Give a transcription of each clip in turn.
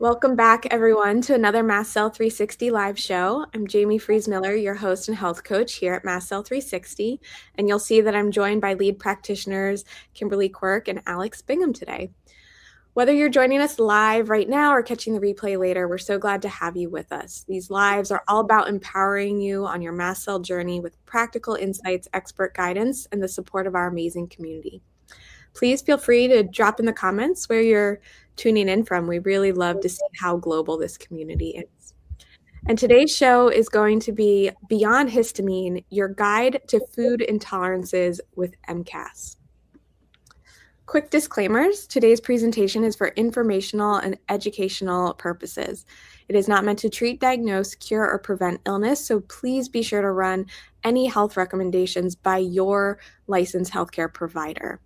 Welcome back, everyone, to another Mast Cell 360 live show. I'm Jamie Fries-Miller, your host and health coach here at Mast Cell 360, and you'll see that I'm joined by lead practitioners Kimberly Quirk and Alex Bingham today. Whether you're joining us live right now or catching the replay later, we're so glad to have you with us. These lives are all about empowering you on your mast cell journey with practical insights, expert guidance, and the support of our amazing community. Please feel free to drop in the comments where you're tuning in from. We really love to see how global this community is. And today's show is going to be Beyond Histamine, your guide to food intolerances with MCAS. Quick disclaimers, today's presentation is for informational and educational purposes. It is not meant to treat, diagnose, cure, or prevent illness, so please be sure to run any health recommendations by your licensed healthcare provider.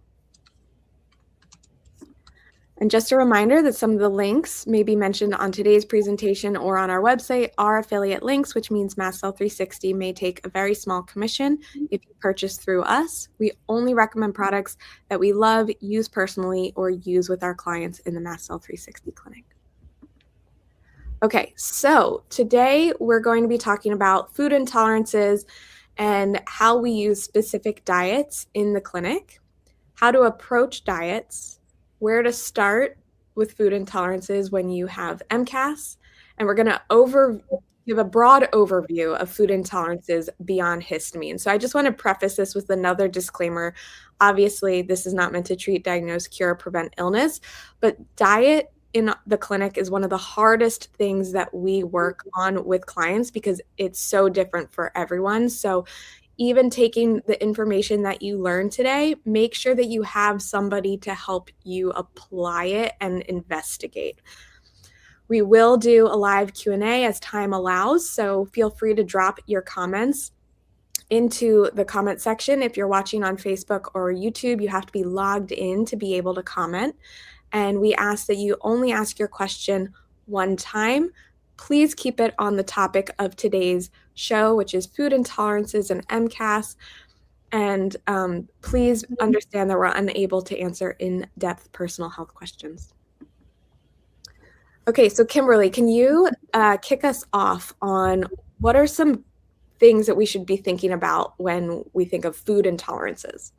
And just a reminder that some of the links may be mentioned on today's presentation or on our website are affiliate links, which means Mast Cell 360 may take a very small commission if you purchase through us. We only recommend products that we love, use personally, or use with our clients in the Mast Cell 360 clinic. Okay, so today we're going to be talking about food intolerances and how we use specific diets in the clinic, how to approach diets, where to start with food intolerances when you have MCAS, and we're going to give a broad overview of food intolerances beyond histamine. So I just want to preface this with another disclaimer. Obviously, this is not meant to treat, diagnose, cure, or prevent illness, but diet in the clinic is one of the hardest things that we work on with clients because it's so different for everyone. So even taking the information that you learned today, make sure that you have somebody to help you apply it and investigate. We will do a live Q&A as time allows, so feel free to drop your comments into the comment section. If you're watching on Facebook or YouTube, you have to be logged in to be able to comment. And we ask that you only ask your question one time. Please keep it on the topic of today's show, which is food intolerances and MCAS. And please understand that we're unable to answer in-depth personal health questions. Okay, so Kimberly, can you kick us off on what are some things that we should be thinking about when we think of food intolerances?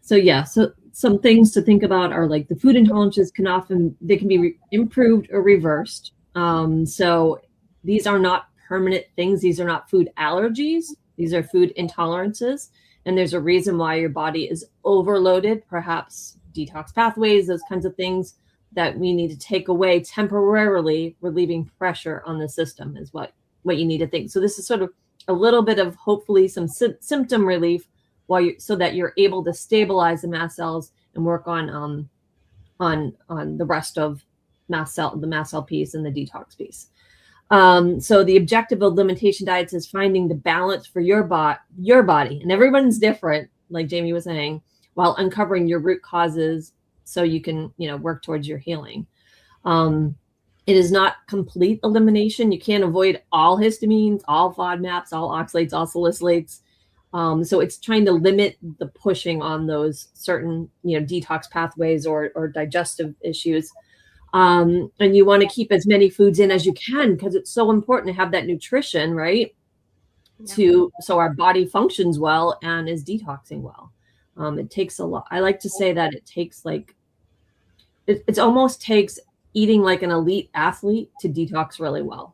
So some things to think about are like the food intolerances can be improved or reversed. So these are not permanent things. These are not food allergies. These are food intolerances. And there's a reason why your body is overloaded, perhaps detox pathways, those kinds of things that we need to take away temporarily, relieving pressure on the system is what you need to think. So this is sort of a little bit of hopefully some symptom relief so that you're able to stabilize the mast cells and work on the rest of the mast cell piece and the detox piece. So the objective of limitation diets is finding the balance for your body, and everyone's different, like Jamie was saying, while uncovering your root causes so you can, work towards your healing. It is not complete elimination. You can't avoid all histamines, all FODMAPs, all oxalates, all salicylates. So it's trying to limit the pushing on those certain, detox pathways or digestive issues. And you want to keep as many foods in as you can because it's so important to have that nutrition, right? Yeah. So our body functions well and is detoxing well. It takes a lot. I like to say that it takes it almost takes eating like an elite athlete to detox really well.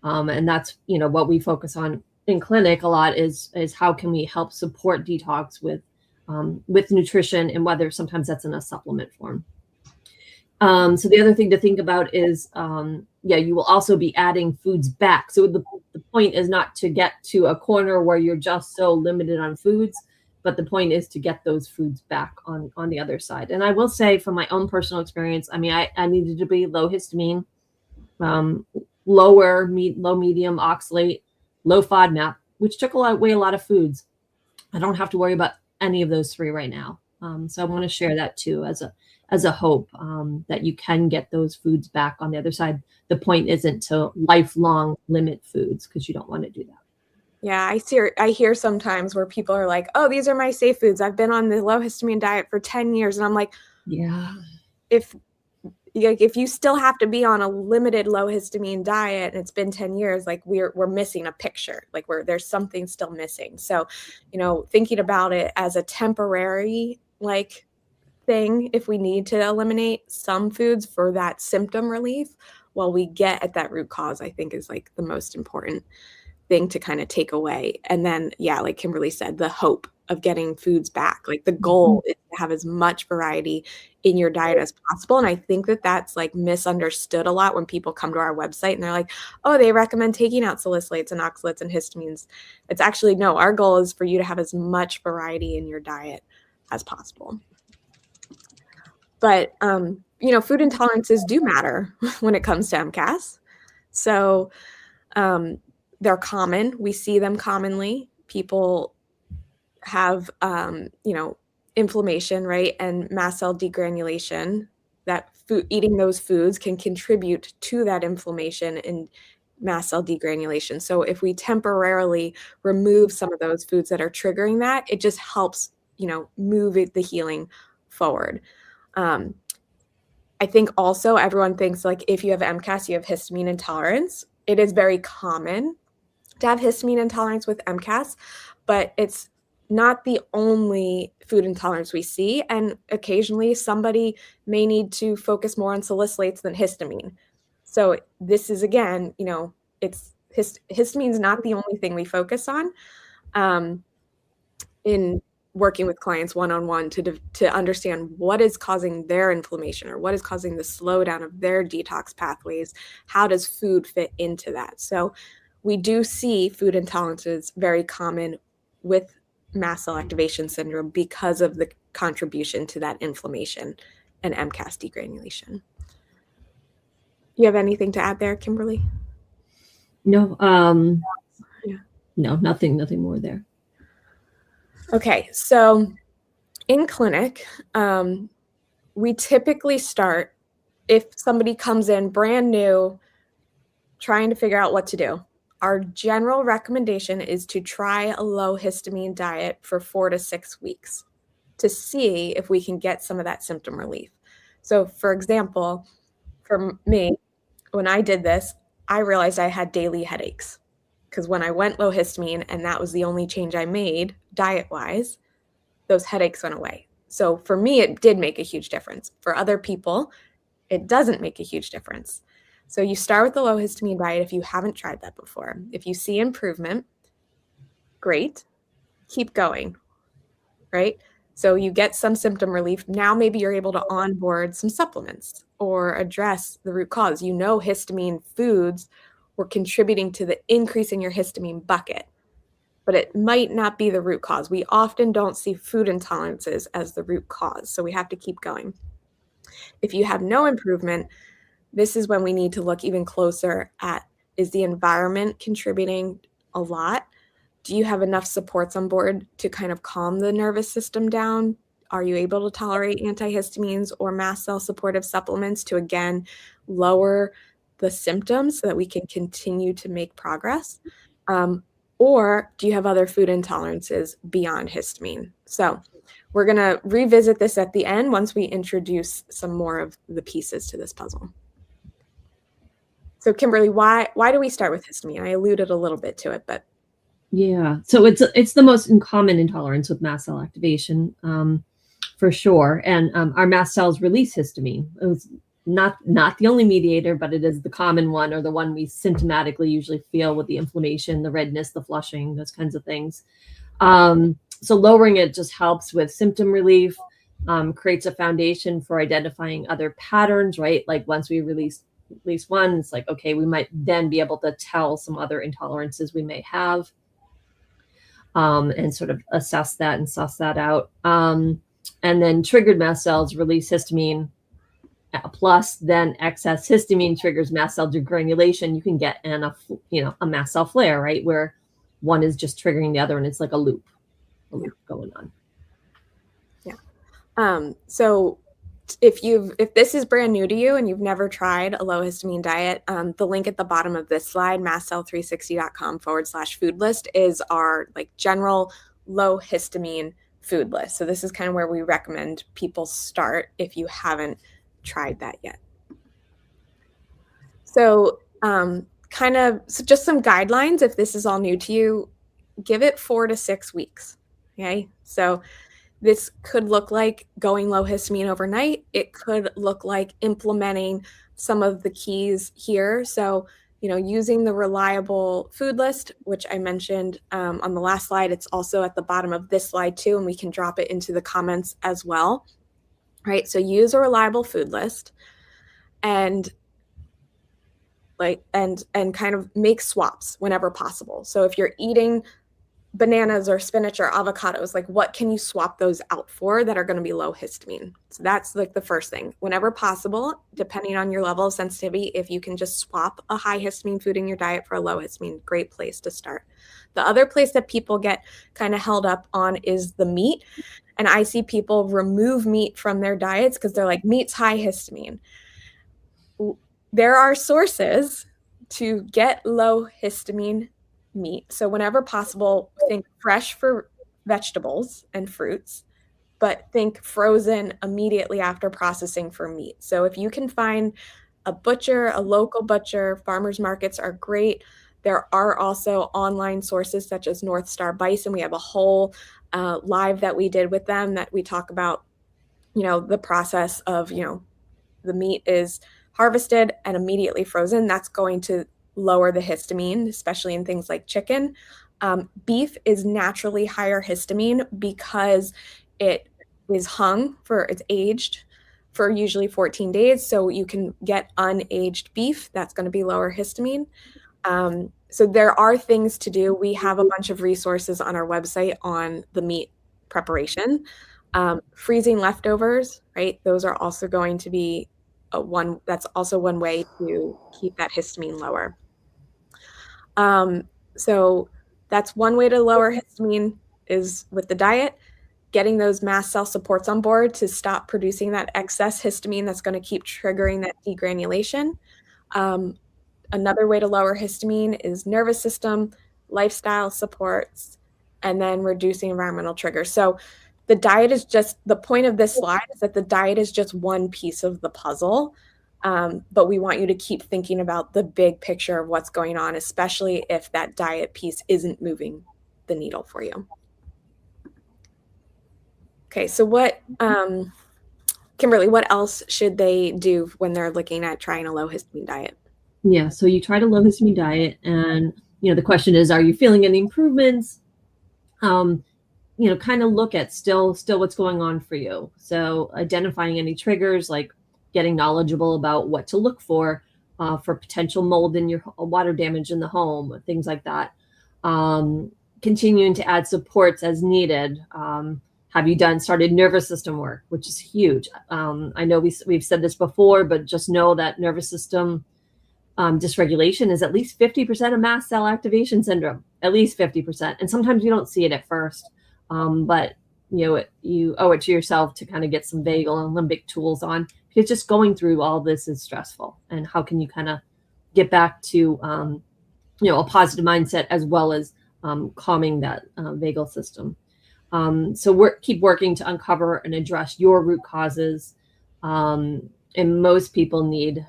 And that's, what we focus on in clinic a lot is how can we help support detox with nutrition, and whether sometimes that's in a supplement form. So the other thing to think about is, you will also be adding foods back. So the point is not to get to a corner where you're just so limited on foods, but the point is to get those foods back on the other side. And I will say from my own personal experience, I needed to be low histamine, low medium oxalate, low FODMAP, which took away a lot of foods. I don't have to worry about any of those three right now. So I want to share that too as a hope that you can get those foods back on the other side. The point isn't to lifelong limit foods because you don't want to do that. Yeah, I hear sometimes where people are like, oh, these are my safe foods. I've been on the low histamine diet for 10 years. And I'm like, yeah, if like if you still have to be on a limited low histamine diet and it's been 10 years, like we're missing a picture, like there's something still missing. So, thinking about it as a temporary like thing, if we need to eliminate some foods for that symptom relief while we get at that root cause, I think is like the most important thing to kind of take away. And then, yeah, like Kimberly said, the hope of getting foods back. Like the goal is to have as much variety in your diet as possible. And I think that that's like misunderstood a lot when people come to our website and they're like, oh, they recommend taking out salicylates and oxalates and histamines. It's actually, no, our goal is for you to have as much variety in your diet as possible. But, food intolerances do matter when it comes to MCAS. So, they're common. We see them commonly. People have, inflammation, right? And mast cell degranulation. That eating those foods can contribute to that inflammation and mast cell degranulation. So if we temporarily remove some of those foods that are triggering that, it just helps, move the healing forward. I think also everyone thinks like if you have MCAS, you have histamine intolerance. It is very common to have histamine intolerance with MCAS, but it's not the only food intolerance we see. And occasionally somebody may need to focus more on salicylates than histamine. So this is, again, it's histamine is not the only thing we focus on in working with clients one-on-one to understand what is causing their inflammation or what is causing the slowdown of their detox pathways. How does food fit into that? So we do see food intolerances very common with mast cell activation syndrome because of the contribution to that inflammation and MCAS degranulation. You have anything to add there, Kimberly? No, no, nothing more there. Okay, so in clinic, we typically start, if somebody comes in brand new, trying to figure out what to do, our general recommendation is to try a low histamine diet for 4 to 6 weeks to see if we can get some of that symptom relief. So for example, for me, when I did this, I realized I had daily headaches because when I went low histamine and that was the only change I made diet-wise, those headaches went away. So for me, it did make a huge difference. For other people, it doesn't make a huge difference. So you start with the low histamine diet if you haven't tried that before. If you see improvement, great, keep going, right? So you get some symptom relief. Now maybe you're able to onboard some supplements or address the root cause. Histamine foods were contributing to the increase in your histamine bucket, but it might not be the root cause. We often don't see food intolerances as the root cause, so we have to keep going. If you have no improvement, this is when we need to look even closer at, is the environment contributing a lot? Do you have enough supports on board to kind of calm the nervous system down? Are you able to tolerate antihistamines or mast cell supportive supplements to, again, lower the symptoms so that we can continue to make progress? Or do you have other food intolerances beyond histamine? So we're going to revisit this at the end once we introduce some more of the pieces to this puzzle. So Kimberly, why do we start with histamine? I alluded a little bit to it, but yeah, so it's the most common intolerance with mast cell activation, for sure. And our mast cells release histamine. It's not the only mediator, but it is the common one, or the one we symptomatically usually feel with the inflammation, the redness, the flushing, those kinds of things. So lowering it just helps with symptom relief, creates a foundation for identifying other patterns, right? Like once we release at least one, it's like, okay, we might then be able to tell some other intolerances we may have, and sort of assess that and suss that out. And then triggered mast cells release histamine, plus then excess histamine triggers mast cell degranulation. You can get a mast cell flare, right? Where one is just triggering the other, and it's like a loop going on. Yeah. So if this is brand new to you and you've never tried a low histamine diet, the link at the bottom of this slide, mastcell360.com/food list, is our like general low histamine food list. So this is kind of where we recommend people start if you haven't tried that yet. So, so just some guidelines. If this is all new to you, give it 4 to 6 weeks. Okay. So this could look like going low histamine overnight. It could look like implementing some of the keys here. So, using the reliable food list, which I mentioned on the last slide, it's also at the bottom of this slide too, and we can drop it into the comments as well. Right. So use a reliable food list and kind of make swaps whenever possible. So if you're eating bananas or spinach or avocados, like what can you swap those out for that are going to be low histamine? So that's like the first thing. Whenever possible, depending on your level of sensitivity, if you can just swap a high histamine food in your diet for a low histamine, great place to start. The other place that people get kind of held up on is the meat. And I see people remove meat from their diets because they're like, meat's high histamine. There are sources to get low histamine meat. So whenever possible, think fresh for vegetables and fruits, but think frozen immediately after processing for meat. So if you can find a butcher, a local butcher, farmers markets are great. There are also online sources such as North Star Bison. We have a whole live that we did with them that we talk about, the process of, the meat is harvested and immediately frozen. That's going to lower the histamine, especially in things like chicken. Beef is naturally higher histamine because it's aged for usually 14 days. So you can get unaged beef. That's going to be lower histamine. So there are things to do. We have a bunch of resources on our website on the meat preparation. Freezing leftovers, right? Those are also going to be that's also one way to keep that histamine lower. So that's one way to lower histamine is with the diet, getting those mast cell supports on board to stop producing that excess histamine that's going to keep triggering that degranulation. Another way to lower histamine is nervous system, lifestyle supports, and then reducing environmental triggers. So the diet is the point of this slide is that the diet is just one piece of the puzzle. But we want you to keep thinking about the big picture of what's going on, especially if that diet piece isn't moving the needle for you. Okay, so Kimberly, what else should they do when they're looking at trying a low histamine diet? Yeah, so you try to low histamine diet, and the question is, are you feeling any improvements? Kind of look at still what's going on for you. So identifying any triggers, like getting knowledgeable about what to look for potential mold in your water damage in the home, things like that. Continuing to add supports as needed. Have you started nervous system work, which is huge. I know we've said this before, but just know that nervous system dysregulation is at least 50% of mast cell activation syndrome, at least 50%. And sometimes you don't see it at first, but you owe it to yourself to kind of get some vagal and limbic tools on, because just going through all this is stressful. And how can you kind of get back to, a positive mindset as well as calming that vagal system. So keep working to uncover and address your root causes. And most people need,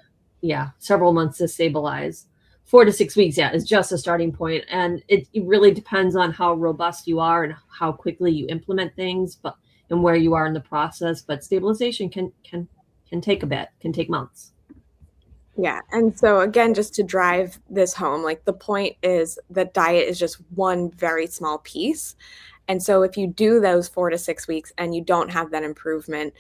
several months to stabilize. 4 to 6 weeks, is just a starting point. And it really depends on how robust you are and how quickly you implement things, and where you are in the process. But stabilization can take a bit, can take months. Yeah. And so again, just to drive this home, like the point is that diet is just one very small piece. And so if you do those 4 to 6 weeks and you don't have that improvement,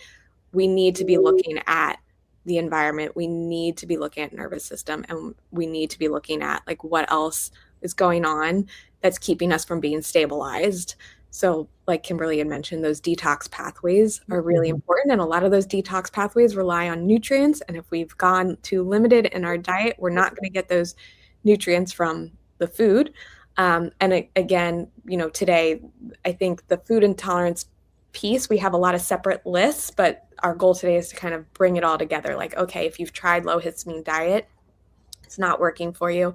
we need to be looking at the environment. We need to be looking at nervous system, and we need to be looking at like what else is going on that's keeping us from being stabilized. So like Kimberly had mentioned, those detox pathways are really important. And a lot of those detox pathways rely on nutrients. And if we've gone too limited in our diet, we're not going to get those nutrients from the food. And again, today, I think the food intolerance piece, we have a lot of separate lists, but our goal today is to kind of bring it all together. Like, okay, if you've tried low histamine diet, it's not working for you,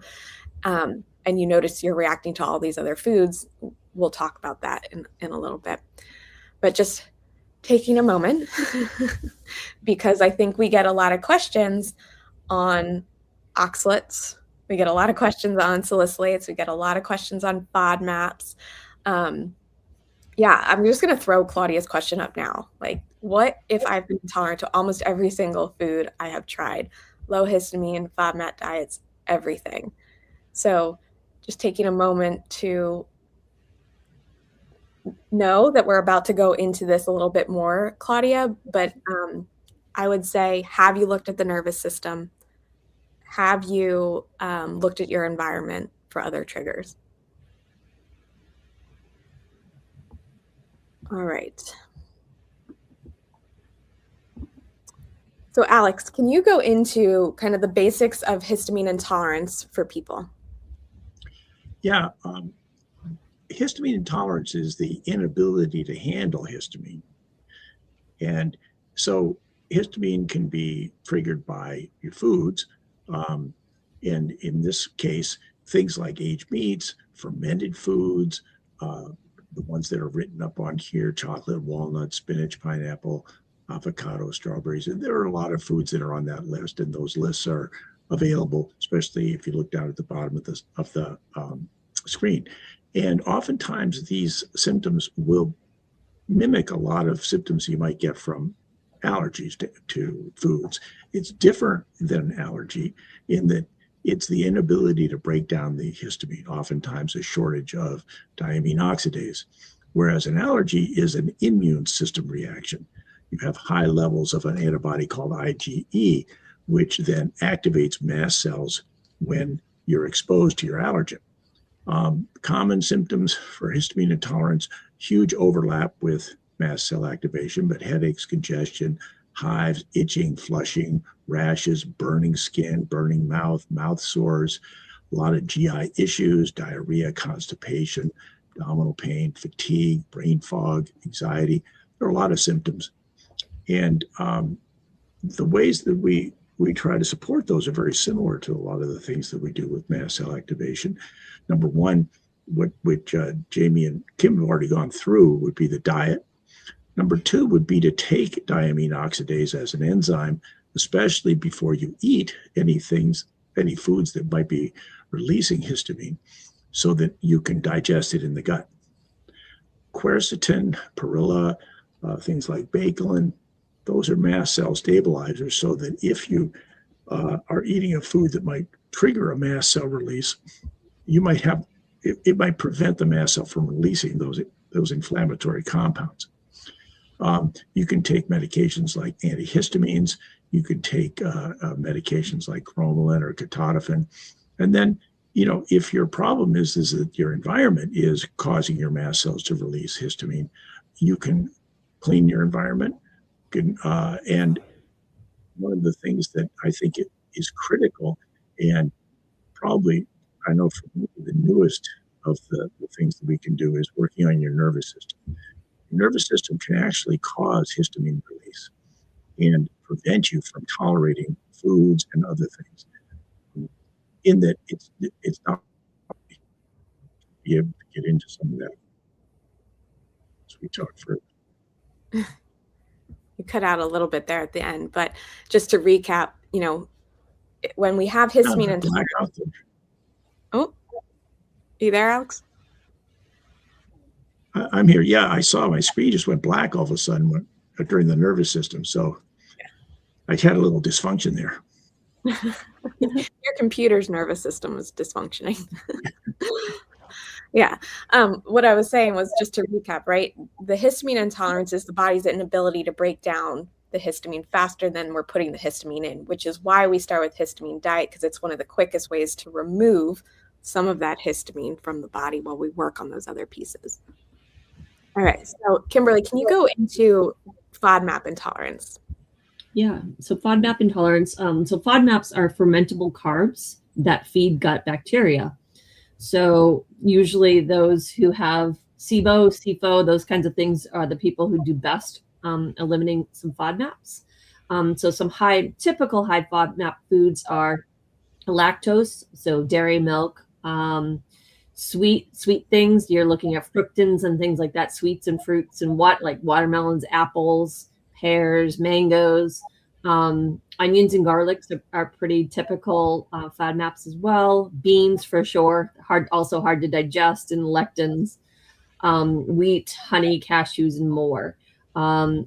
and you notice you're reacting to all these other foods, we'll talk about that in a little bit. But just taking a moment, because I think we get a lot of questions on oxalates. We get a lot of questions on salicylates. We get a lot of questions on FODMAPs. Yeah, I'm just going to throw Claudia's question up now. Like, what if I've been intolerant to almost every single food I have tried? Low histamine, FODMAP diets, everything. So just taking a moment to know that we're about to go into this a little bit more, Claudia, but I would say, have you looked at the nervous system? Have you looked at your environment for other triggers? All right. So Alex, can you go into kind of the basics of histamine intolerance for people? Yeah. Histamine intolerance is the inability to handle histamine. And so histamine can be triggered by your foods. And in this case, things like aged meats, fermented foods, the ones that are written up on here, chocolate, walnut, spinach, pineapple, avocado, strawberries. And there are a lot of foods that are on that list, and those lists are available, especially if you look down at the bottom of the screen. And oftentimes these symptoms will mimic a lot of symptoms you might get from allergies to foods. It's different than an allergy in that it's the inability to break down the histamine, oftentimes a shortage of diamine oxidase, whereas an allergy is an immune system reaction. You have high levels of an antibody called IgE, which then activates mast cells when you're exposed to your allergen. Common symptoms for histamine intolerance, huge overlap with mast cell activation, but headaches, congestion, hives, itching, flushing, rashes, burning skin, burning mouth, mouth sores, a lot of GI issues, diarrhea, constipation, abdominal pain, fatigue, brain fog, anxiety. There are a lot of symptoms. And the ways that we try to support those are very similar to a lot of the things that we do with mast cell activation. Number one, which Jamie and Kim have already gone through, would be the diet. Number two would be to take diamine oxidase as an enzyme, especially before you eat any foods that might be releasing histamine, so that you can digest it in the gut. Quercetin, perilla, things like bakelin, those are mast cell stabilizers, so that if you are eating a food that might trigger a mast cell release, you might have it might prevent the mast cell from releasing those inflammatory compounds. You can take medications like antihistamines. You could take medications like cromolyn or ketotifen. And then, if your problem is that your environment is causing your mast cells to release histamine, you can clean your environment. And one of the things that I think is critical, and probably, I know for me, the newest of the things that we can do is working on your nervous system. Your nervous system can actually cause histamine release and prevent you from tolerating foods and other things. In that it's not be able to get into some of that as we talk further. You cut out a little bit there at the end, but just to recap, when we have histamine intolerance. Oh, you there, Alex? I'm here. Yeah, I saw my screen just went black all of a sudden during the nervous system. So I had a little dysfunction there. Your computer's nervous system was dysfunctioning. Yeah. What I was saying was, just to recap, right? The histamine intolerance is the body's inability to break down the histamine faster than we're putting the histamine in, which is why we start with histamine diet, because it's one of the quickest ways to remove some of that histamine from the body while we work on those other pieces. All right. So Kimberly, can you go into FODMAP intolerance? Yeah. So FODMAP intolerance. So FODMAPs are fermentable carbs that feed gut bacteria. So usually those who have SIBO, SIFO, those kinds of things are the people who do best eliminating some FODMAPs. So some typical high FODMAP foods are lactose, so dairy, milk, sweet things. You're looking at fructans and things like that, sweets and fruits and like watermelons, apples, pears, mangoes, Onions and garlics are pretty typical FODMAPs as well. Beans for sure, also hard to digest, and lectins. Wheat, honey, cashews, and more.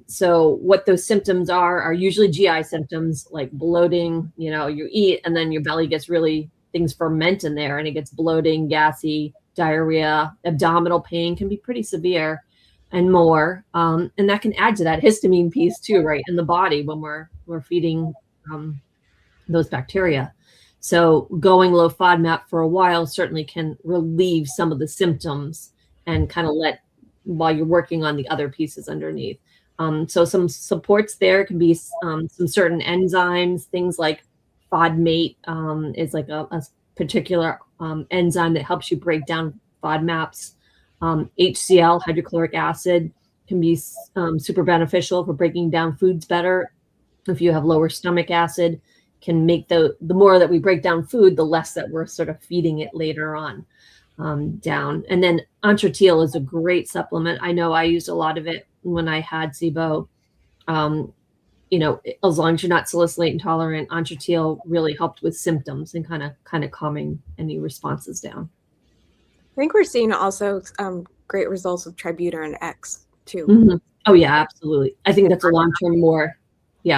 So what those symptoms are usually GI symptoms like bloating. You eat and then your belly gets things ferment in there and it gets bloating, gassy, diarrhea, abdominal pain can be pretty severe and more. And that can add to that histamine piece too, right, in the body when we're feeding those bacteria. So going low FODMAP for a while certainly can relieve some of the symptoms and kind of while you're working on the other pieces underneath. So some supports there can be some certain enzymes, things like FODMAPs is like a particular enzyme that helps you break down FODMAPs. HCl, hydrochloric acid, can be super beneficial for breaking down foods better. If you have lower stomach acid, can make the more that we break down food, the less that we're sort of feeding it later on down. And then Antratil is a great supplement. I know I used a lot of it when I had SIBO. As long as you're not salicylate intolerant, Antratil really helped with symptoms and kind of calming any responses down. I think we're seeing also great results with Tributyrin X too. Mm-hmm. Oh yeah, absolutely. I think that's a long-term more,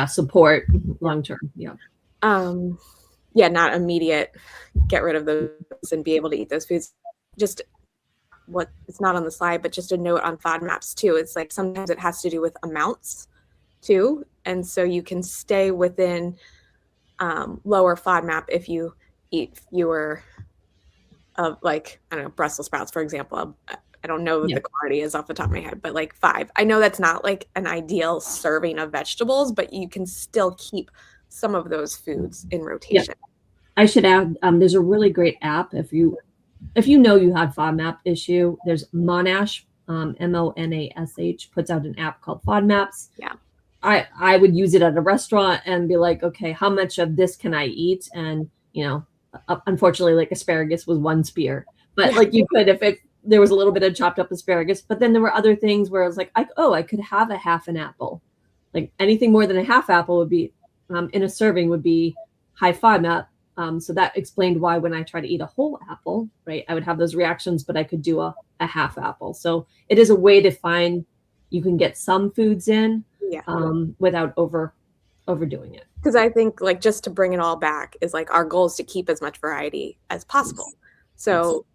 support long-term. Yeah. Not immediate, get rid of those and be able to eat those foods. Just it's not on the slide, but just a note on FODMAPs too. It's like sometimes it has to do with amounts too. And so you can stay within lower FODMAP if you eat fewer of Brussels sprouts, for example. I don't know what the quantity is off the top of my head, but like 5. I know that's not like an ideal serving of vegetables, but you can still keep some of those foods in rotation. Yeah. I should add, there's a really great app if you know you had FODMAP issue. There's Monash, Monash, puts out an app called FODMAPs. Yeah. I would use it at a restaurant and be like, okay, how much of this can I eat? And unfortunately, like asparagus was one spear, but like you could if there was a little bit of chopped up asparagus. But then there were other things where I was like, I could have a half an apple. Like anything more than a half apple would be in a serving would be high FODMAP. So that explained why when I try to eat a whole apple, right, I would have those reactions, but I could do a half apple. So it is a way to find you can get some foods in without overdoing it. Because I think like just to bring it all back is like our goal is to keep as much variety as possible. So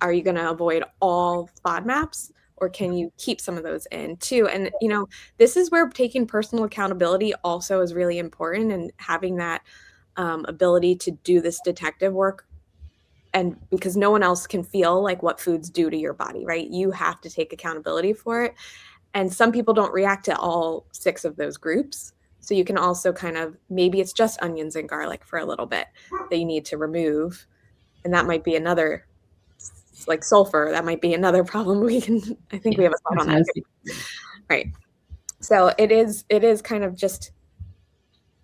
are you going to avoid all FODMAPs or can you keep some of those in too? And, this is where taking personal accountability also is really important and having that ability to do this detective work. And because no one else can feel like what foods do to your body, right? You have to take accountability for it. And some people don't react to all 6 of those groups. So you can also maybe it's just onions and garlic for a little bit that you need to remove. And that might be another, like sulfur, that might be another problem I think we have a spot on that. Right. So it is kind of just,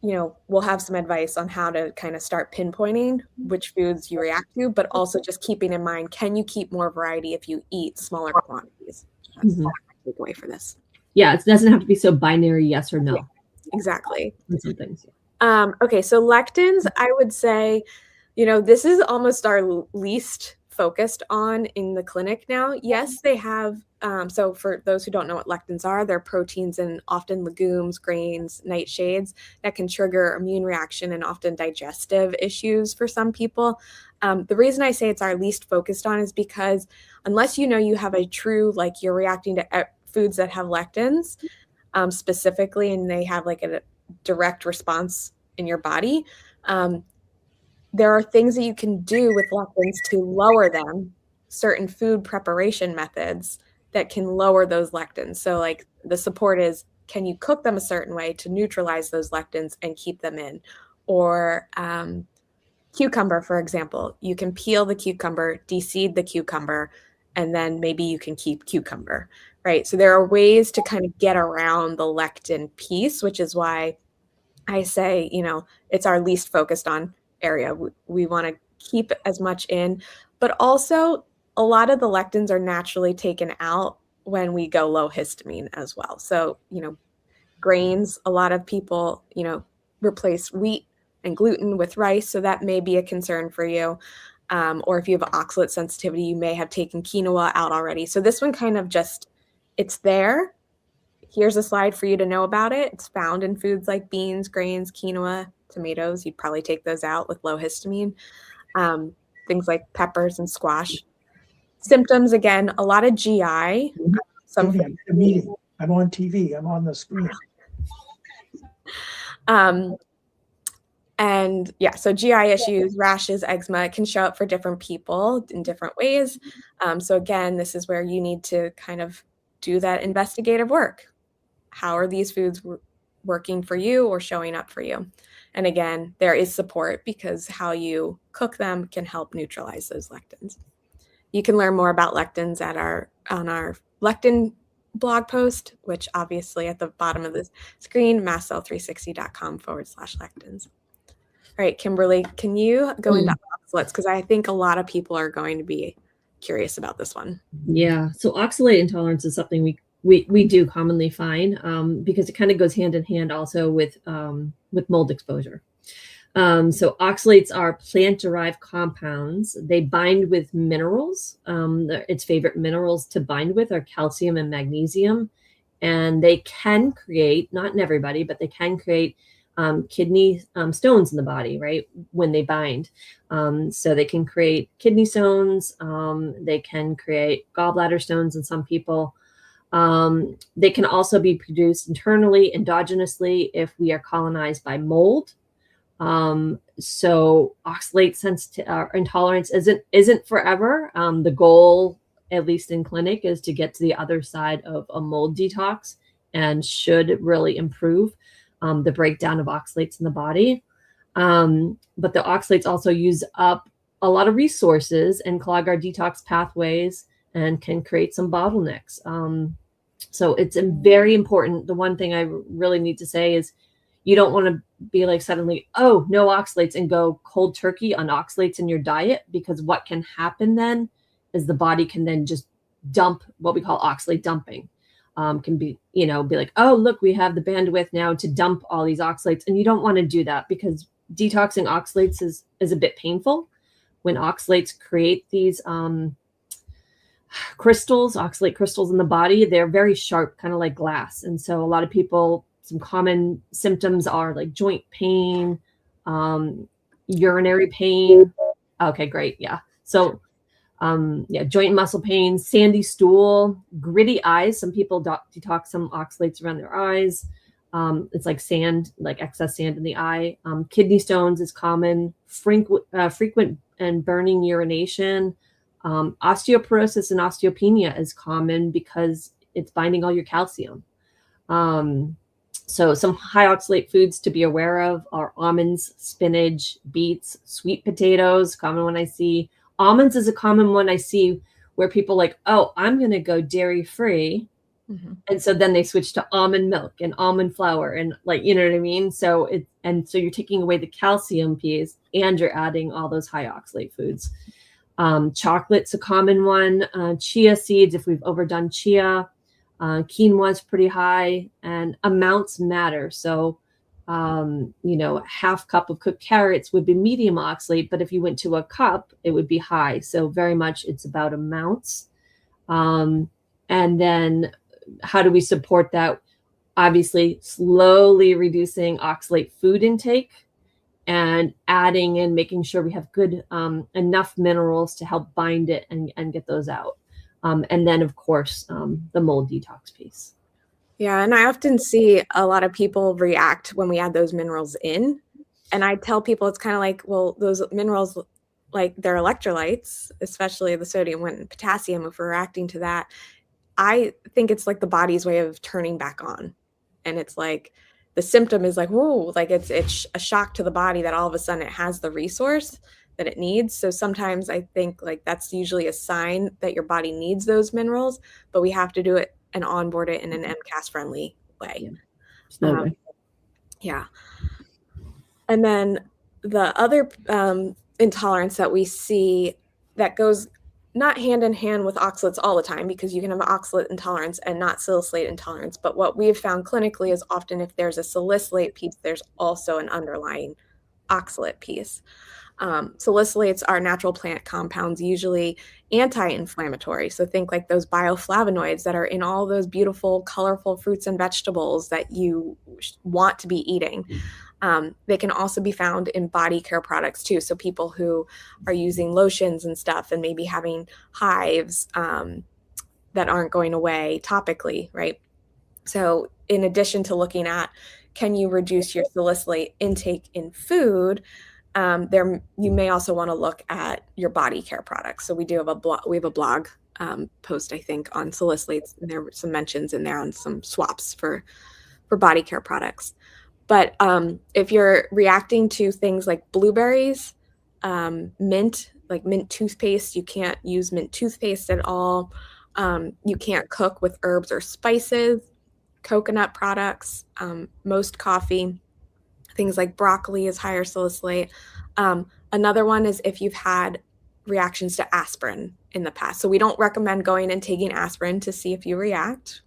we'll have some advice on how to kind of start pinpointing which foods you react to, but also just keeping in mind, can you keep more variety if you eat smaller quantities? That's my takeaway for this. Yeah, it doesn't have to be so binary, yes or no. Yeah, exactly. Some things. Okay, so lectins, I would say, this is almost our least focused on in the clinic now. Yes, they have, so for those who don't know what lectins are, they're proteins in often legumes, grains, nightshades that can trigger immune reaction and often digestive issues for some people. The reason I say it's our least focused on is because unless you have a true, like you're reacting to foods that have lectins specifically, and they have like a direct response in your body, there are things that you can do with lectins to lower them, certain food preparation methods that can lower those lectins. So like the support is, can you cook them a certain way to neutralize those lectins and keep them in? Or cucumber, for example, you can peel the cucumber, de-seed the cucumber, and then maybe you can keep cucumber, right? So there are ways to kind of get around the lectin piece, which is why I say, it's our least focused on area. We want to keep as much in, but also a lot of the lectins are naturally taken out when we go low histamine as well. So, grains, a lot of people, replace wheat and gluten with rice, so that may be a concern for you. Or if you have oxalate sensitivity, you may have taken quinoa out already. So this one kind of just, it's there. Here's a slide for you to know about it. It's found in foods like beans, grains, quinoa, tomatoes. You'd probably take those out with low histamine. Things like peppers and squash. Symptoms, again, a lot of GI. I'm in a meeting. I'm on TV. I'm on the screen. And yeah, so GI issues, rashes, eczema, it can show up for different people in different ways. So again, this is where you need to kind of do that investigative work. How are these foods working for you or showing up for you? And again, there is support because how you cook them can help neutralize those lectins. You can learn more about lectins on our lectin blog post, which obviously at the bottom of the screen, mastcell360.com/lectins. All right, Kimberly, can you go into oxalates? Because I think a lot of people are going to be curious about this one. Yeah, so oxalate intolerance is something we do commonly find because it kind of goes hand in hand also with mold exposure. So oxalates are plant-derived compounds. They bind with minerals. Its favorite minerals to bind with are calcium and magnesium. And they can create, not in everybody, but they can create kidney stones in the body, right, when they bind. So they can create kidney stones. They can create gallbladder stones in some people. They can also be produced internally, endogenously, if we are colonized by mold. So oxalate intolerance isn't forever. The goal, at least in clinic, is to get to the other side of a mold detox and should really improve the breakdown of oxalates in the body. But the oxalates also use up a lot of resources and clog our detox pathways and can create some bottlenecks. So it's very important. The one thing I really need to say is you don't want to be like suddenly, oh, no oxalates, and go cold turkey on oxalates in your diet, because what can happen then is the body can then just dump what we call oxalate dumping. Can be, be like, oh, look, we have the bandwidth now to dump all these oxalates. And you don't want to do that, because detoxing oxalates is a bit painful. When oxalates create these oxalate crystals in the body, they're very sharp, kind of like glass. And so a lot of people, some common symptoms are like joint pain, urinary pain. Okay, great. Yeah. So joint muscle pain, sandy stool, gritty eyes. Some people detox some oxalates around their eyes. It's like sand, like excess sand in the eye. Kidney stones is common. Frequent and burning urination. Osteoporosis and osteopenia is common because it's binding all your calcium. So some high oxalate foods to be aware of are almonds, spinach, beets, sweet potatoes. Common one I see. Almonds is a common one I see where people like, oh, I'm going to go dairy free. Mm-hmm. And so then they switch to almond milk and almond flour and like, you know what I mean? So so you're taking away the calcium piece and you're adding all those high oxalate foods. Chocolate's a common one. Chia seeds, if we've overdone chia. Quinoa is pretty high, and amounts matter. So, half cup of cooked carrots would be medium oxalate, but if you went to a cup, it would be high. So very much it's about amounts. And then how do we support that? Obviously, slowly reducing oxalate food intake and adding in, making sure we have good enough minerals to help bind it and get those out. And then, of course, the mold detox piece. Yeah, and I often see a lot of people react when we add those minerals in. And I tell people it's kind of like, well, those minerals, like they're electrolytes, especially the sodium and potassium, if we're reacting to that. I think it's like the body's way of turning back on. And it's like the symptom is like, whoa, like it's a shock to the body that all of a sudden it has the resource that it needs. So sometimes I think like that's usually a sign that your body needs those minerals, but we have to do it and onboard it in an MCAS friendly way. Yeah. And then the other intolerance that we see that goes not hand in hand with oxalates all the time, because you can have an oxalate intolerance and not salicylate intolerance. But what we've found clinically is often if there's a salicylate piece, there's also an underlying oxalate piece. Salicylates are natural plant compounds, usually anti-inflammatory. So think like those bioflavonoids that are in all those beautiful, colorful fruits and vegetables that you want to be eating. They can also be found in body care products too. So people who are using lotions and stuff and maybe having hives that aren't going away topically, right? So in addition to looking at, can you reduce your salicylate intake in food, you may also want to look at your body care products. So we have a blog post, I think, on salicylates, and there were some mentions in there on some swaps for body care products. But if you're reacting to things like blueberries, mint, like mint toothpaste, you can't use mint toothpaste at all. You can't cook with herbs or spices, coconut products, most coffee, things like broccoli is higher salicylate. Another one is if you've had reactions to aspirin in the past. So we don't recommend going and taking aspirin to see if you react.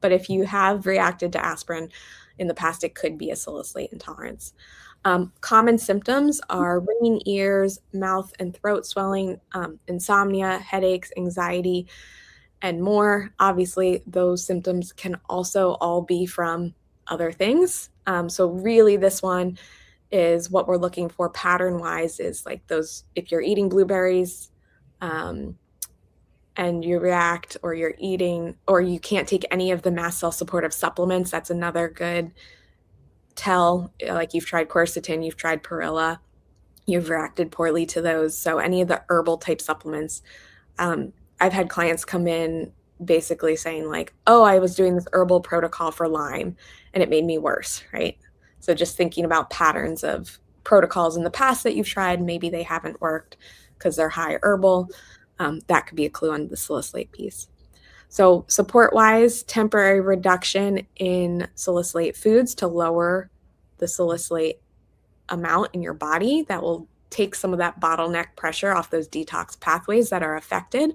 But if you have reacted to aspirin in the past, it could be a salicylate intolerance. Common symptoms are ringing ears, mouth and throat swelling, insomnia, headaches, anxiety, and more. Obviously, those symptoms can also all be from other things. So really this one is what we're looking for pattern-wise is like those, if you're eating blueberries and you react, or you're eating, or you can't take any of the mast cell supportive supplements, that's another good tell. Like you've tried quercetin, you've tried Perilla, you've reacted poorly to those. So any of the herbal type supplements, I've had clients come in basically saying like, oh, I was doing this herbal protocol for Lyme and it made me worse, right? So just thinking about patterns of protocols in the past that you've tried, maybe they haven't worked because they're high herbal. That could be a clue on the salicylate piece. So support-wise, temporary reduction in salicylate foods to lower the salicylate amount in your body. That will take some of that bottleneck pressure off those detox pathways that are affected.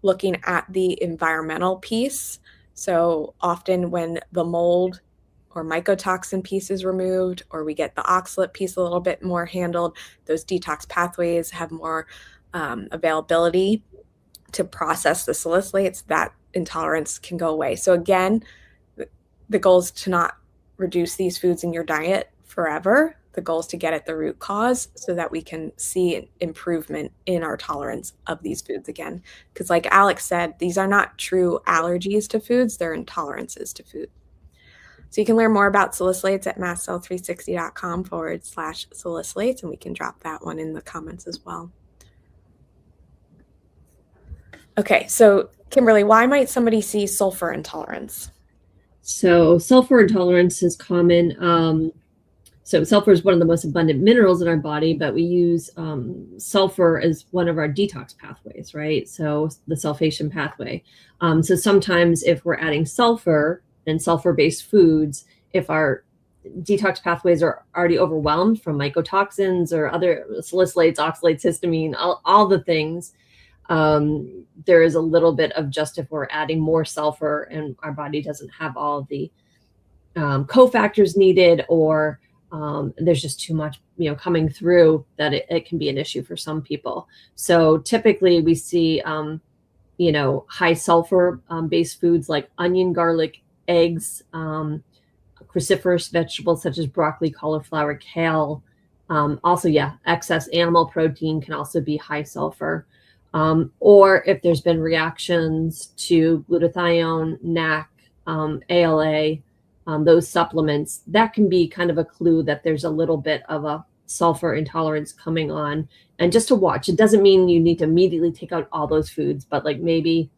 Looking at the environmental piece. So often when the mold or mycotoxin piece is removed, or we get the oxalate piece a little bit more handled, those detox pathways have more availability to process the salicylates, that intolerance can go away. So again, the goal is to not reduce these foods in your diet forever. The goal is to get at the root cause so that we can see improvement in our tolerance of these foods again. Because like Alex said, these are not true allergies to foods, they're intolerances to food. So you can learn more about salicylates at mastcell360.com/salicylates, and we can drop that one in the comments as well. Okay, so Kimberly, why might somebody see sulfur intolerance? So sulfur intolerance is common. So sulfur is one of the most abundant minerals in our body, but we use sulfur as one of our detox pathways, right? So the sulfation pathway. So sometimes if we're adding sulfur and sulfur-based foods, if our detox pathways are already overwhelmed from mycotoxins or other salicylates, oxalates, histamine, all the things, there is a little bit of just if we're adding more sulfur and our body doesn't have all of the cofactors needed, or there's just too much, coming through, that it can be an issue for some people. So typically we see, high sulfur based foods like onion, garlic, eggs, cruciferous vegetables such as broccoli, cauliflower, kale. Also, excess animal protein can also be high sulfur. Or if there's been reactions to glutathione, NAC, ALA, those supplements, that can be kind of a clue that there's a little bit of a sulfur intolerance coming on. And just to watch, it doesn't mean you need to immediately take out all those foods, but like maybe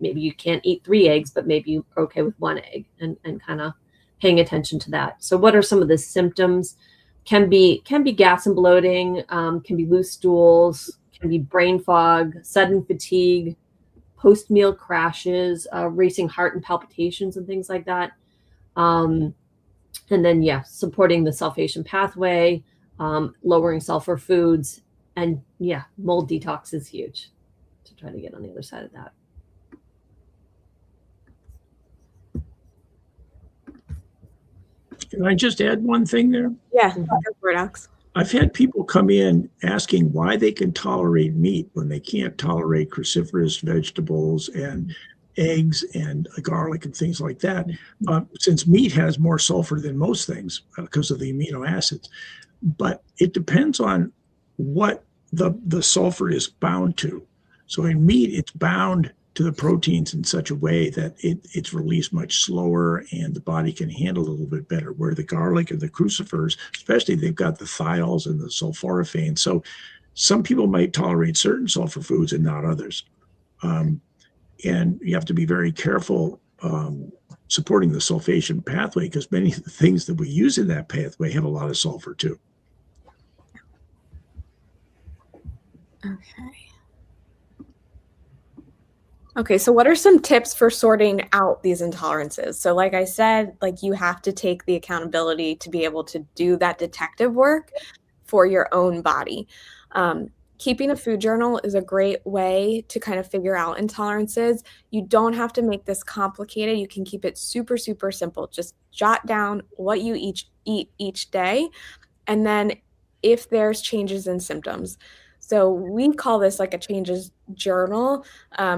you can't eat 3 eggs, but maybe you're okay with 1 egg, and kind of paying attention to that. So what are some of the symptoms? Can be gas and bloating, can be loose stools, can be brain fog, sudden fatigue, post-meal crashes, racing heart and palpitations and things like that. And then, supporting the sulfation pathway, lowering sulfur foods, And yeah, mold detox is huge to try to get on the other side of that. Can I just add one thing there? Yeah, go for it, Alex. I've had people come in asking why they can tolerate meat when they can't tolerate cruciferous vegetables and eggs and garlic and things like that. Since meat has more sulfur than most things because of the amino acids. But it depends on what the sulfur is bound to. So in meat, it's bound to the proteins in such a way that it's released much slower and the body can handle it a little bit better. Where the garlic and the crucifers, especially, they've got the thiols and the sulforaphane. So some people might tolerate certain sulfur foods and not others. And you have to be very careful supporting the sulfation pathway because many of the things that we use in that pathway have a lot of sulfur too. Okay, so what are some tips for sorting out these intolerances? So like I said, like you have to take the accountability to be able to do that detective work for your own body. Keeping a food journal is a great way to kind of figure out intolerances. You don't have to make this complicated. You can keep it super, super simple. Just jot down what you eat each day, and then if there's changes in symptoms. So we call this like a changes journal.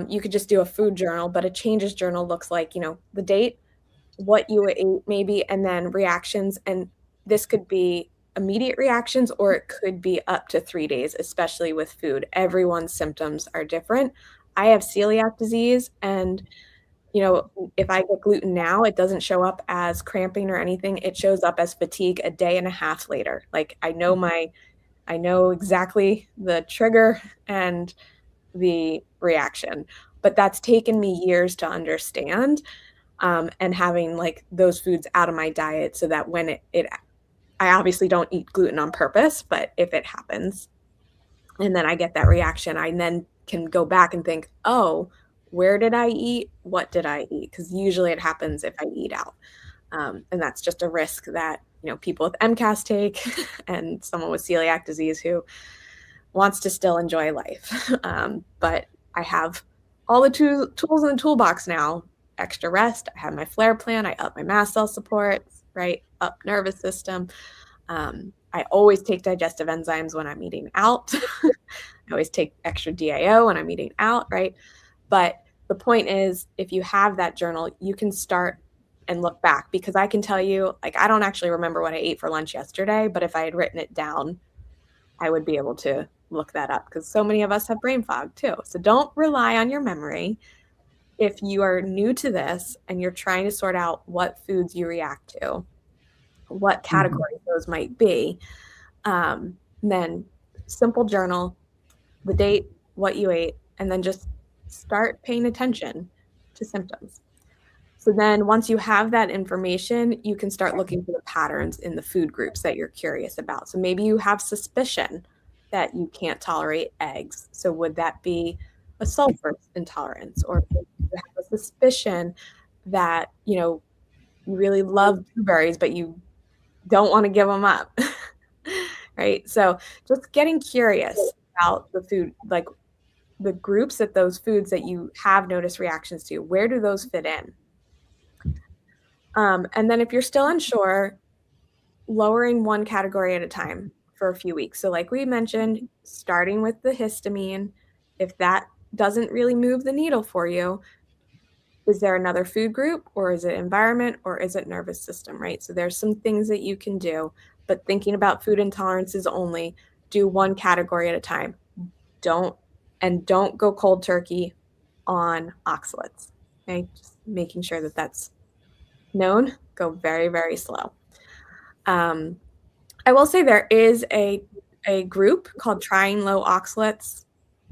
You could just do a food journal, but a changes journal looks like, the date, what you ate maybe, and then reactions. And this could be immediate reactions or it could be up to 3 days, especially with food. Everyone's symptoms are different. I have celiac disease and if I get gluten now, it doesn't show up as cramping or anything. It shows up as fatigue a day and a half later. Like I know exactly the trigger and the reaction, but that's taken me years to understand. And having like those foods out of my diet so that when I obviously don't eat gluten on purpose, but if it happens and then I get that reaction, I then can go back and think, oh, where did I eat? What did I eat? Because usually it happens if I eat out. And that's just a risk that, people with MCAS take and someone with celiac disease who wants to still enjoy life. But I have all the tools in the toolbox now. Extra rest. I have my flare plan. I up my mast cell support, right? Up nervous system. I always take digestive enzymes when I'm eating out. I always take extra DIO when I'm eating out, right? But the point is, if you have that journal, you can start and look back because I can tell you, like, I don't actually remember what I ate for lunch yesterday, but if I had written it down, I would be able to look that up because so many of us have brain fog too. So don't rely on your memory. If you are new to this and you're trying to sort out what foods you react to, what categories those might be, then simple journal, the date, what you ate, and then just start paying attention to symptoms. So then once you have that information, you can start looking for the patterns in the food groups that you're curious about. So maybe you have suspicion that you can't tolerate eggs. So would that be a sulfur intolerance? Or you have a suspicion that, you really love blueberries, but you don't want to give them up, right? So just getting curious about the food, like the groups that those foods that you have noticed reactions to, where do those fit in? And then if you're still unsure, lowering one category at a time for a few weeks. So like we mentioned, starting with the histamine, if that doesn't really move the needle for you, is there another food group or is it environment or is it nervous system, right? So there's some things that you can do, but thinking about food intolerances only, do one category at a time. Don't go cold turkey on oxalates, okay? Just making sure that that's known, go very, very slow. I will say there is a group called Trying Low Oxalates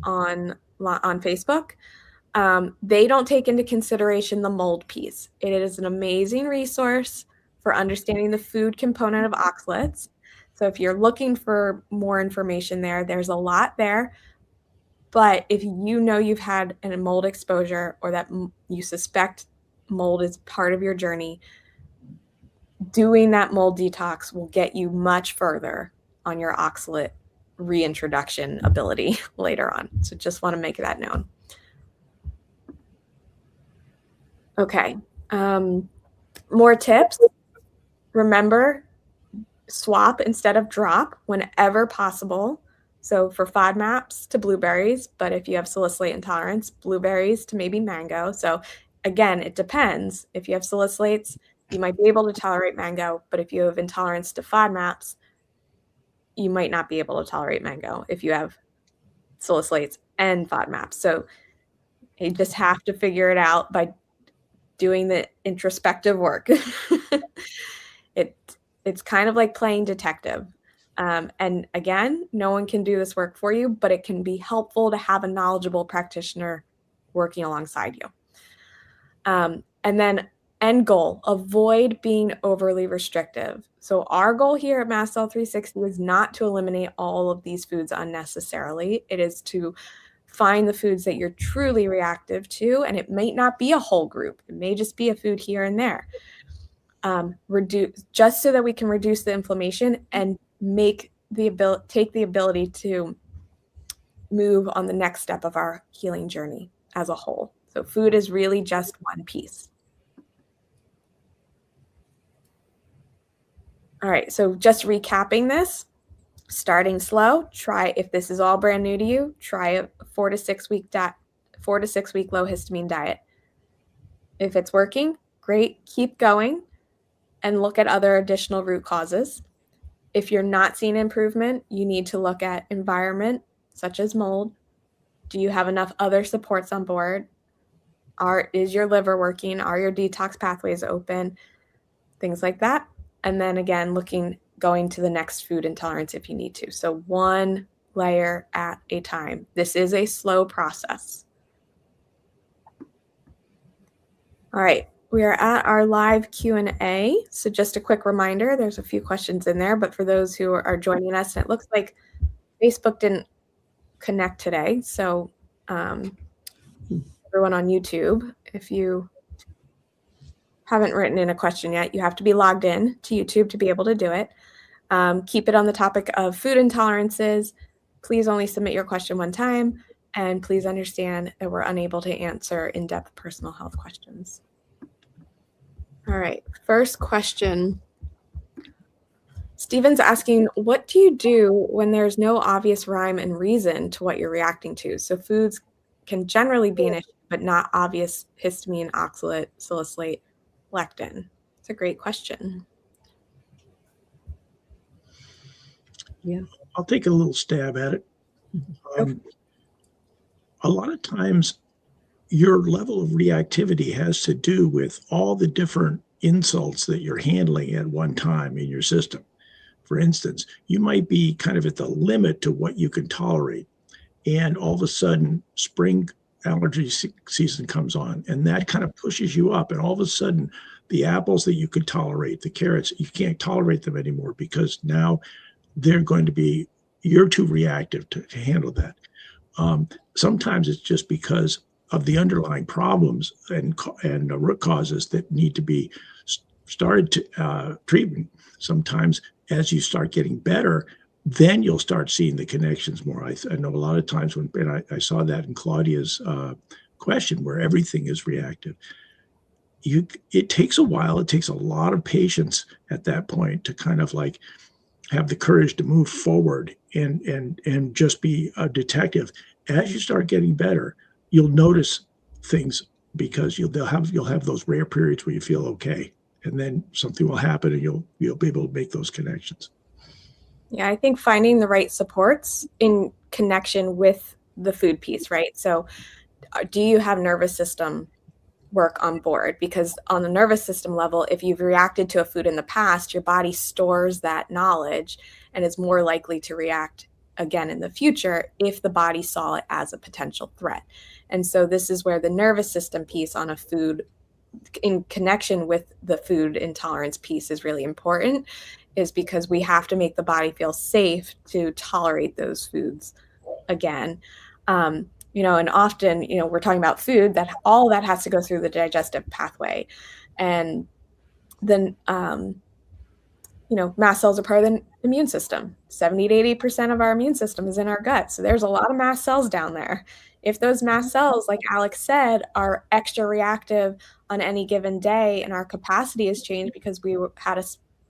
on Facebook. They don't take into consideration the mold piece. It is an amazing resource for understanding the food component of oxalates. So if you're looking for more information there, there's a lot there. But if you've had a mold exposure or that you suspect mold is part of your journey, doing that mold detox will get you much further on your oxalate reintroduction ability later on. So just want to make that known. Okay. More tips. Remember, swap instead of drop whenever possible. So for FODMAPs to blueberries, but if you have salicylate intolerance, blueberries to maybe mango. So again, it depends. If you have salicylates, you might be able to tolerate mango, but if you have intolerance to FODMAPs, you might not be able to tolerate mango if you have salicylates and FODMAPs. So you just have to figure it out by doing the introspective work. It's kind of like playing detective. And again, no one can do this work for you, but it can be helpful to have a knowledgeable practitioner working alongside you. And then end goal, avoid being overly restrictive. So our goal here at Mast Cell 360 is not to eliminate all of these foods unnecessarily. It is to find the foods that you're truly reactive to, and it might not be a whole group. It may just be a food here and there. Reduce just so that we can reduce the inflammation and take the ability to move on the next step of our healing journey as a whole. So food is really just one piece. All right, so just recapping this, starting slow, try, if this is all brand new to you, try a 4 to 6 week low histamine diet. If it's working, great, keep going and look at other additional root causes. If you're not seeing improvement, you need to look at environment, such as mold. Do you have enough other supports on board? Is your liver working? Are your detox pathways open? Things like that. And then again, going to the next food intolerance if you need to. So one layer at a time. This is a slow process. All right. We are at our live Q&A. So just a quick reminder, there's a few questions in there, but for those who are joining us, and it looks like Facebook didn't connect today. So everyone on YouTube, if you haven't written in a question yet, you have to be logged in to YouTube to be able to do it. Keep it on the topic of food intolerances. Please only submit your question one time, and please understand that we're unable to answer in-depth personal health questions. All right, first question. Stephen's asking, what do you do when there's no obvious rhyme and reason to what you're reacting to? So foods can generally be an issue, but not obvious histamine, oxalate, salicylate, lectin. It's a great question. Yeah. I'll take a little stab at it. A lot of times your level of reactivity has to do with all the different insults that you're handling at one time in your system. For instance, you might be kind of at the limit to what you can tolerate, and all of a sudden spring allergy season comes on, and that kind of pushes you up, and all of a sudden the apples that you could tolerate, the carrots, you can't tolerate them anymore because now you're too reactive to handle that. Sometimes it's just because of the underlying problems and root causes that need to be started to treatment. Sometimes as you start getting better, then you'll start seeing the connections more. I know a lot of times and I saw that in Claudia's question where everything is reactive. It takes a while. It takes a lot of patience at that point to kind of like have the courage to move forward and just be a detective. As you start getting better, you'll notice things because you'll have those rare periods where you feel okay, and then something will happen and you'll be able to make those connections. Yeah, I think finding the right supports in connection with the food piece, right? So do you have nervous system work on board? Because on the nervous system level, if you've reacted to a food in the past, your body stores that knowledge and is more likely to react again in the future if the body saw it as a potential threat. And so this is where the nervous system piece on a food in connection with the food intolerance piece is really important, is because we have to make the body feel safe to tolerate those foods again. And often, we're talking about food that all that has to go through the digestive pathway. And then mast cells are part of the immune system. 70 to 80% of our immune system is in our gut. So there's a lot of mast cells down there. If those mast cells, like Alex said, are extra reactive on any given day and our capacity has changed because we had a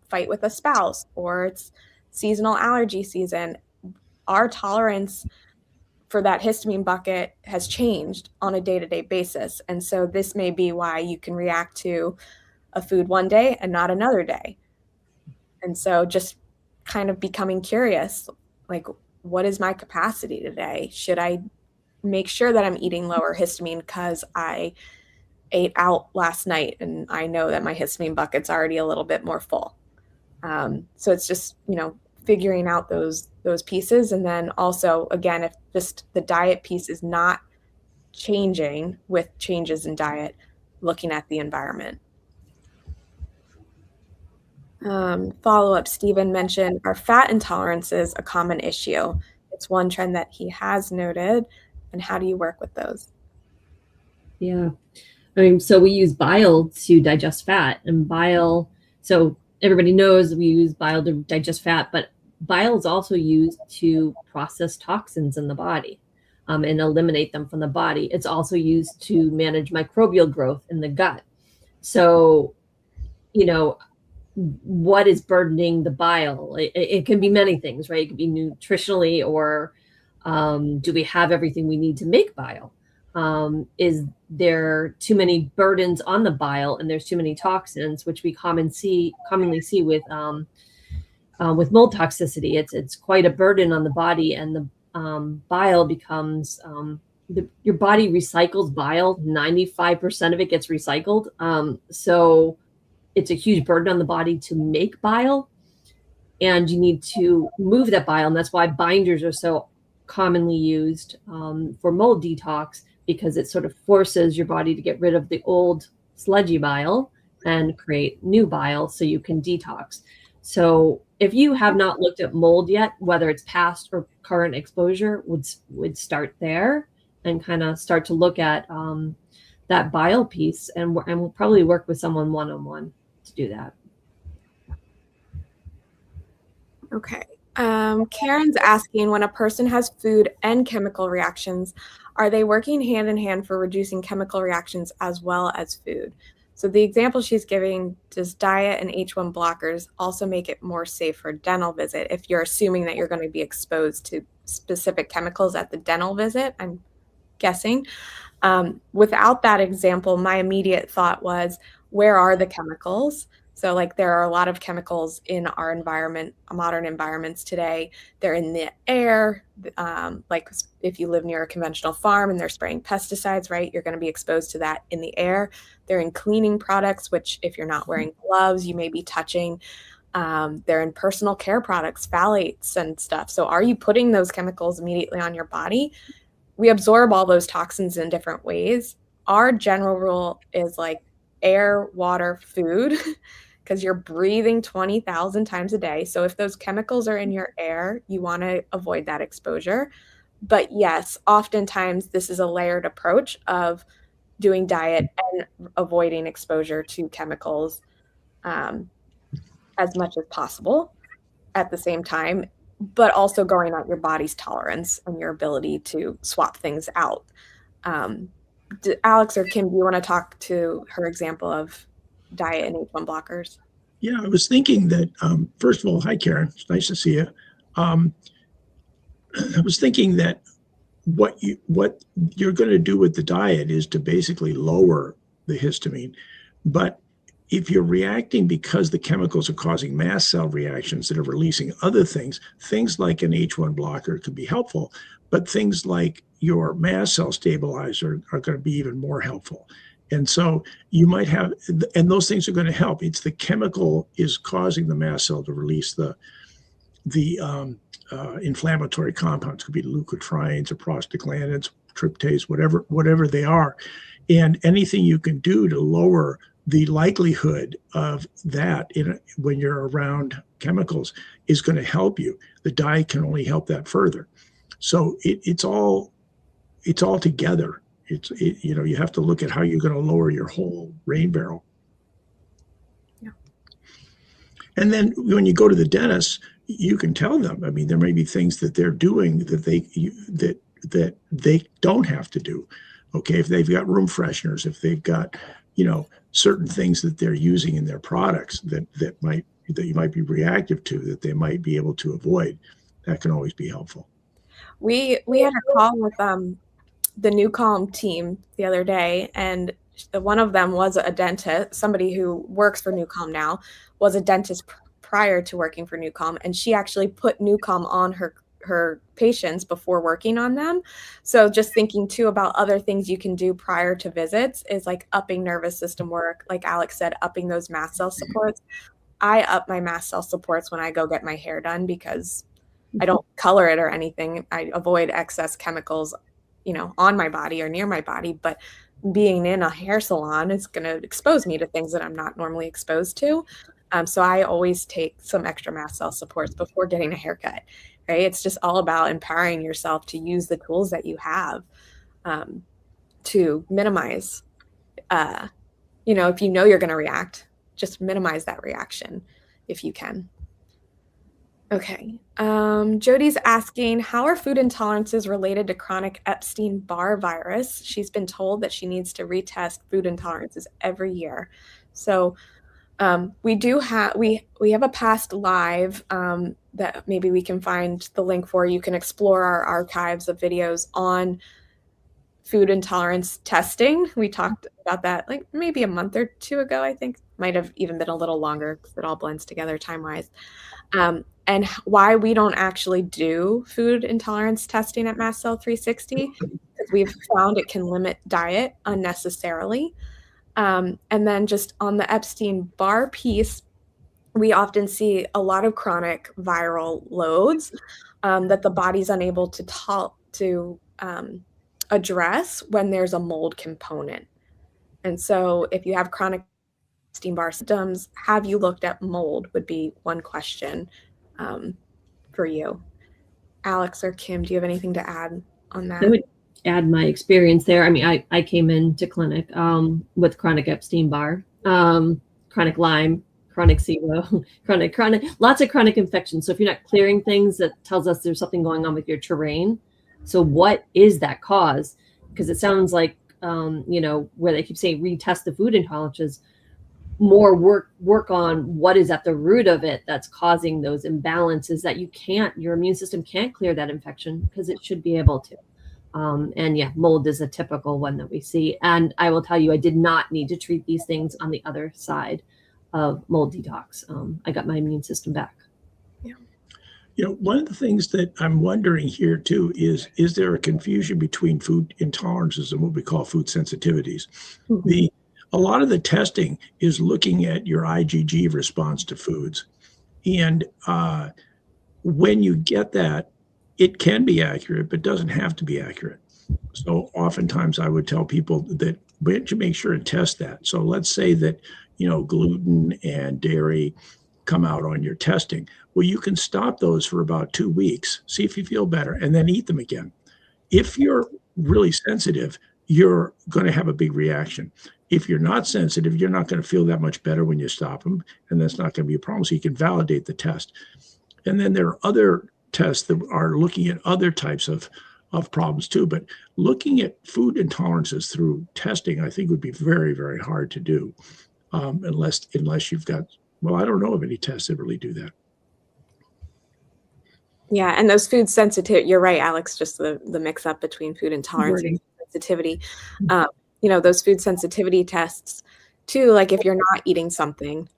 fight with a spouse or it's seasonal allergy season, our tolerance for that histamine bucket has changed on a day-to-day basis. And so this may be why you can react to a food one day and not another day. And so just kind of becoming curious, like, what is my capacity today? Should I make sure that I'm eating lower histamine because I ate out last night and I know that my histamine bucket's already a little bit more full? So it's just, figuring out those pieces. And then also, again, if just the diet piece is not changing with changes in diet, looking at the environment. Follow-up, Stephen mentioned, are fat intolerances a common issue? It's one trend that he has noted. And how do you work with those? Yeah. So we use bile to digest fat, and bile, so everybody knows we use bile to digest fat, but bile is also used to process toxins in the body and eliminate them from the body. It's also used to manage microbial growth in the gut. So, what is burdening the bile? It can be many things, right? It could be nutritionally, or do we have everything we need to make bile? Is there too many burdens on the bile and there's too many toxins, which we commonly see with mold toxicity. It's quite a burden on the body, and the bile becomes your body recycles bile. 95% of it gets recycled. So it's a huge burden on the body to make bile, and you need to move that bile. And that's why binders are so commonly used for mold detox, because it sort of forces your body to get rid of the old sludgy bile and create new bile so you can detox. So if you have not looked at mold yet, whether it's past or current exposure, would start there and kind of start to look at that bile piece, and we'll probably work with someone one-on-one to do that. Okay. Karen's asking, when a person has food and chemical reactions, are they working hand in hand for reducing chemical reactions as well as food? So the example she's giving, does diet and H1 blockers also make it more safe for a dental visit if you're assuming that you're going to be exposed to specific chemicals at the dental visit, I'm guessing. Without that example, my immediate thought was, where are the chemicals? So like there are a lot of chemicals in our environment, modern environments today. They're in the air. Like if you live near a conventional farm and they're spraying pesticides, right, you're going to be exposed to that in the air. They're in cleaning products, which if you're not wearing gloves, you may be touching. They're in personal care products, phthalates and stuff. So are you putting those chemicals immediately on your body? We absorb all those toxins in different ways. Our general rule is like air, water, food, because you're breathing 20,000 times a day. So if those chemicals are in your air, you want to avoid that exposure. But yes, oftentimes this is a layered approach of doing diet and avoiding exposure to chemicals as much as possible at the same time, but also going at your body's tolerance and your ability to swap things out. Alex or Kim, do you want to talk to her example of diet and H1 blockers? Yeah, I was thinking that, first of all, hi, Karen. It's nice to see you. I was thinking that what you're going to do with the diet is to basically lower the histamine. But if you're reacting because the chemicals are causing mast cell reactions that are releasing other things like an H1 blocker could be helpful, but things like your mast cell stabilizer are going to be even more helpful. And so you might have, and those things are going to help. It's the chemical is causing the mast cell to release the inflammatory compounds. It could be leukotrienes or prostaglandins, tryptase, whatever they are. And anything you can do to lower the likelihood of that when you're around chemicals is going to help you. The diet can only help that further. So it's all together. You have to look at how you're going to lower your whole rain barrel. Yeah. And then when you go to the dentist, you can tell them. I mean, there may be things that they're doing that they don't have to do. Okay, if they've got room fresheners, if they've got, certain things that they're using in their products that you might be reactive to, that they might be able to avoid, that can always be helpful. We had a call with the New Calm team the other day, and one of them was a dentist. Somebody who works for New Calm now was a dentist prior to working for New Calm, and she actually put New Calm on her patients before working on them. So just thinking too about other things you can do prior to visits is like upping nervous system work, like Alex said, upping those mast cell supports. I up my mast cell supports when I go get my hair done because I don't color it or anything. I avoid excess chemicals, on my body or near my body, but being in a hair salon is going to expose me to things that I'm not normally exposed to. So I always take some extra mast cell supports before getting a haircut, right? It's just all about empowering yourself to use the tools that you have to minimize, if you're going to react, just minimize that reaction if you can. Okay. Jody's asking, how are food intolerances related to chronic Epstein-Barr virus? She's been told that she needs to retest food intolerances every year. So we have a past live that maybe we can find the link for. You can explore our archives of videos on food intolerance testing. We talked about that like maybe a month or two ago, I think. Might have even been a little longer because it all blends together time-wise. And why we don't actually do food intolerance testing at Mast Cell 360, because we've found it can limit diet unnecessarily. And then just on the Epstein-Barr piece, we often see a lot of chronic viral loads that the body's unable to address when there's a mold component. And so if you have chronic Epstein-Barr symptoms, have you looked at mold would be one question for you. Alex or Kim, do you have anything to add on that? I would add my experience there. I mean, I came into clinic with chronic Epstein-Barr, chronic Lyme, chronic SIBO, chronic, lots of chronic infections. So if you're not clearing things, that tells us there's something going on with your terrain. So what is that cause? Because it sounds like, where they keep saying retest the food intolerances, more work on what is at the root of it that's causing those imbalances that your immune system can't clear that infection because it should be able to. And yeah, mold is a typical one that we see. And I will tell you, I did not need to treat these things on the other side of mold detox. I got my immune system back. Yeah. One of the things that I'm wondering here too is there a confusion between food intolerances and what we call food sensitivities? Mm-hmm. A lot of the testing is looking at your IgG response to foods. And when you get that, it can be accurate, but doesn't have to be accurate. So oftentimes I would tell people that we have to make sure and test that. So let's say that, gluten and dairy come out on your testing. Well, you can stop those for about 2 weeks, see if you feel better, and then eat them again. If you're really sensitive, you're going to have a big reaction. If you're not sensitive, you're not going to feel that much better when you stop them, and that's not going to be a problem. So you can validate the test. And then there are other tests that are looking at other types of problems too. But looking at food intolerances through testing, I think would be very, very hard to do unless you've got, well, I don't know of any tests that really do that. Yeah, and those food sensitive, you're right, Alex, just the mix up between food intolerance and sensitivity. Those food sensitivity tests too, like if you're not eating something,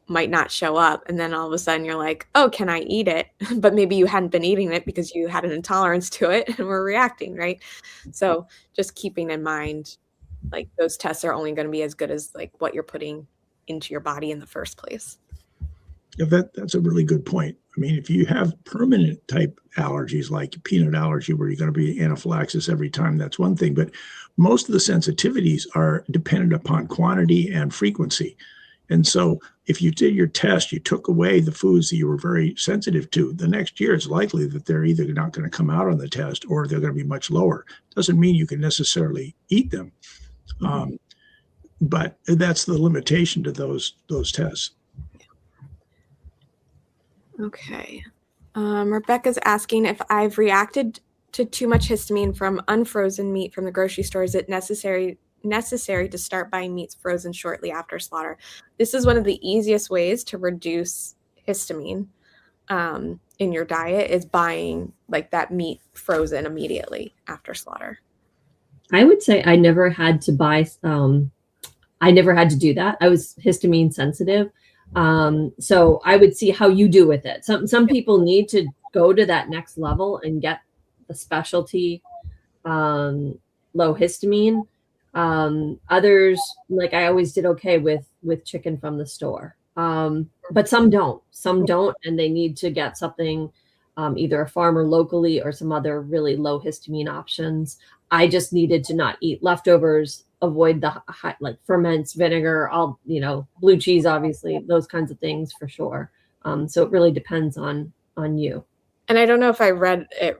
might not show up. And then all of a sudden you're like, oh, can I eat it? But maybe you hadn't been eating it because you had an intolerance to it and were reacting, right? So just keeping in mind, like those tests are only going to be as good as like what you're putting into your body in the first place. Yeah, that's a really good point. I mean, if you have permanent type allergies like peanut allergy, where you're going to be anaphylaxis every time, that's one thing. But most of the sensitivities are dependent upon quantity and frequency. And so if you did your test, you took away the foods that you were very sensitive to, the next year it's likely that they're either not going to come out on the test or they're going to be much lower. Doesn't mean you can necessarily eat them. But that's the limitation to those tests. Okay. Rebecca's asking if I've reacted to too much histamine from unfrozen meat from the grocery store. Is it necessary to start buying meats frozen shortly after slaughter? This is one of the easiest ways to reduce histamine in your diet, is buying like that meat frozen immediately after slaughter. I would say I never had to buy, I never had to do that. I was histamine sensitive. So I would see how you do with it. Some people need to go to that next level and get the specialty low histamine. Others, like I always did okay with chicken from the store. But some don't, and they need to get something, either a farmer locally or some other really low histamine options. I just needed to not eat leftovers, avoid the high, like ferments, vinegar, all, blue cheese, obviously, those kinds of things for sure. So it really depends on you. And I don't know if I read it.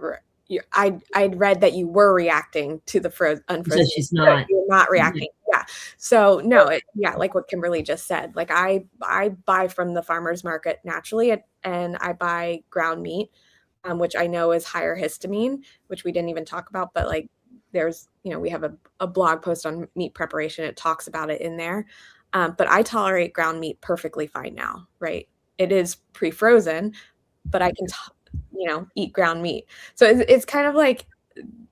I'd read that you were reacting to the unfrozen. She's not. You're not reacting. Yeah. So no, like what Kimberly just said. Like I buy from the farmer's market naturally, and I buy ground meat, which I know is higher histamine, which we didn't even talk about. But like, there's, we have a blog post on meat preparation. It talks about it in there. But I tolerate ground meat perfectly fine now. Right. It is pre-frozen, but I can eat ground meat. So it's kind of like,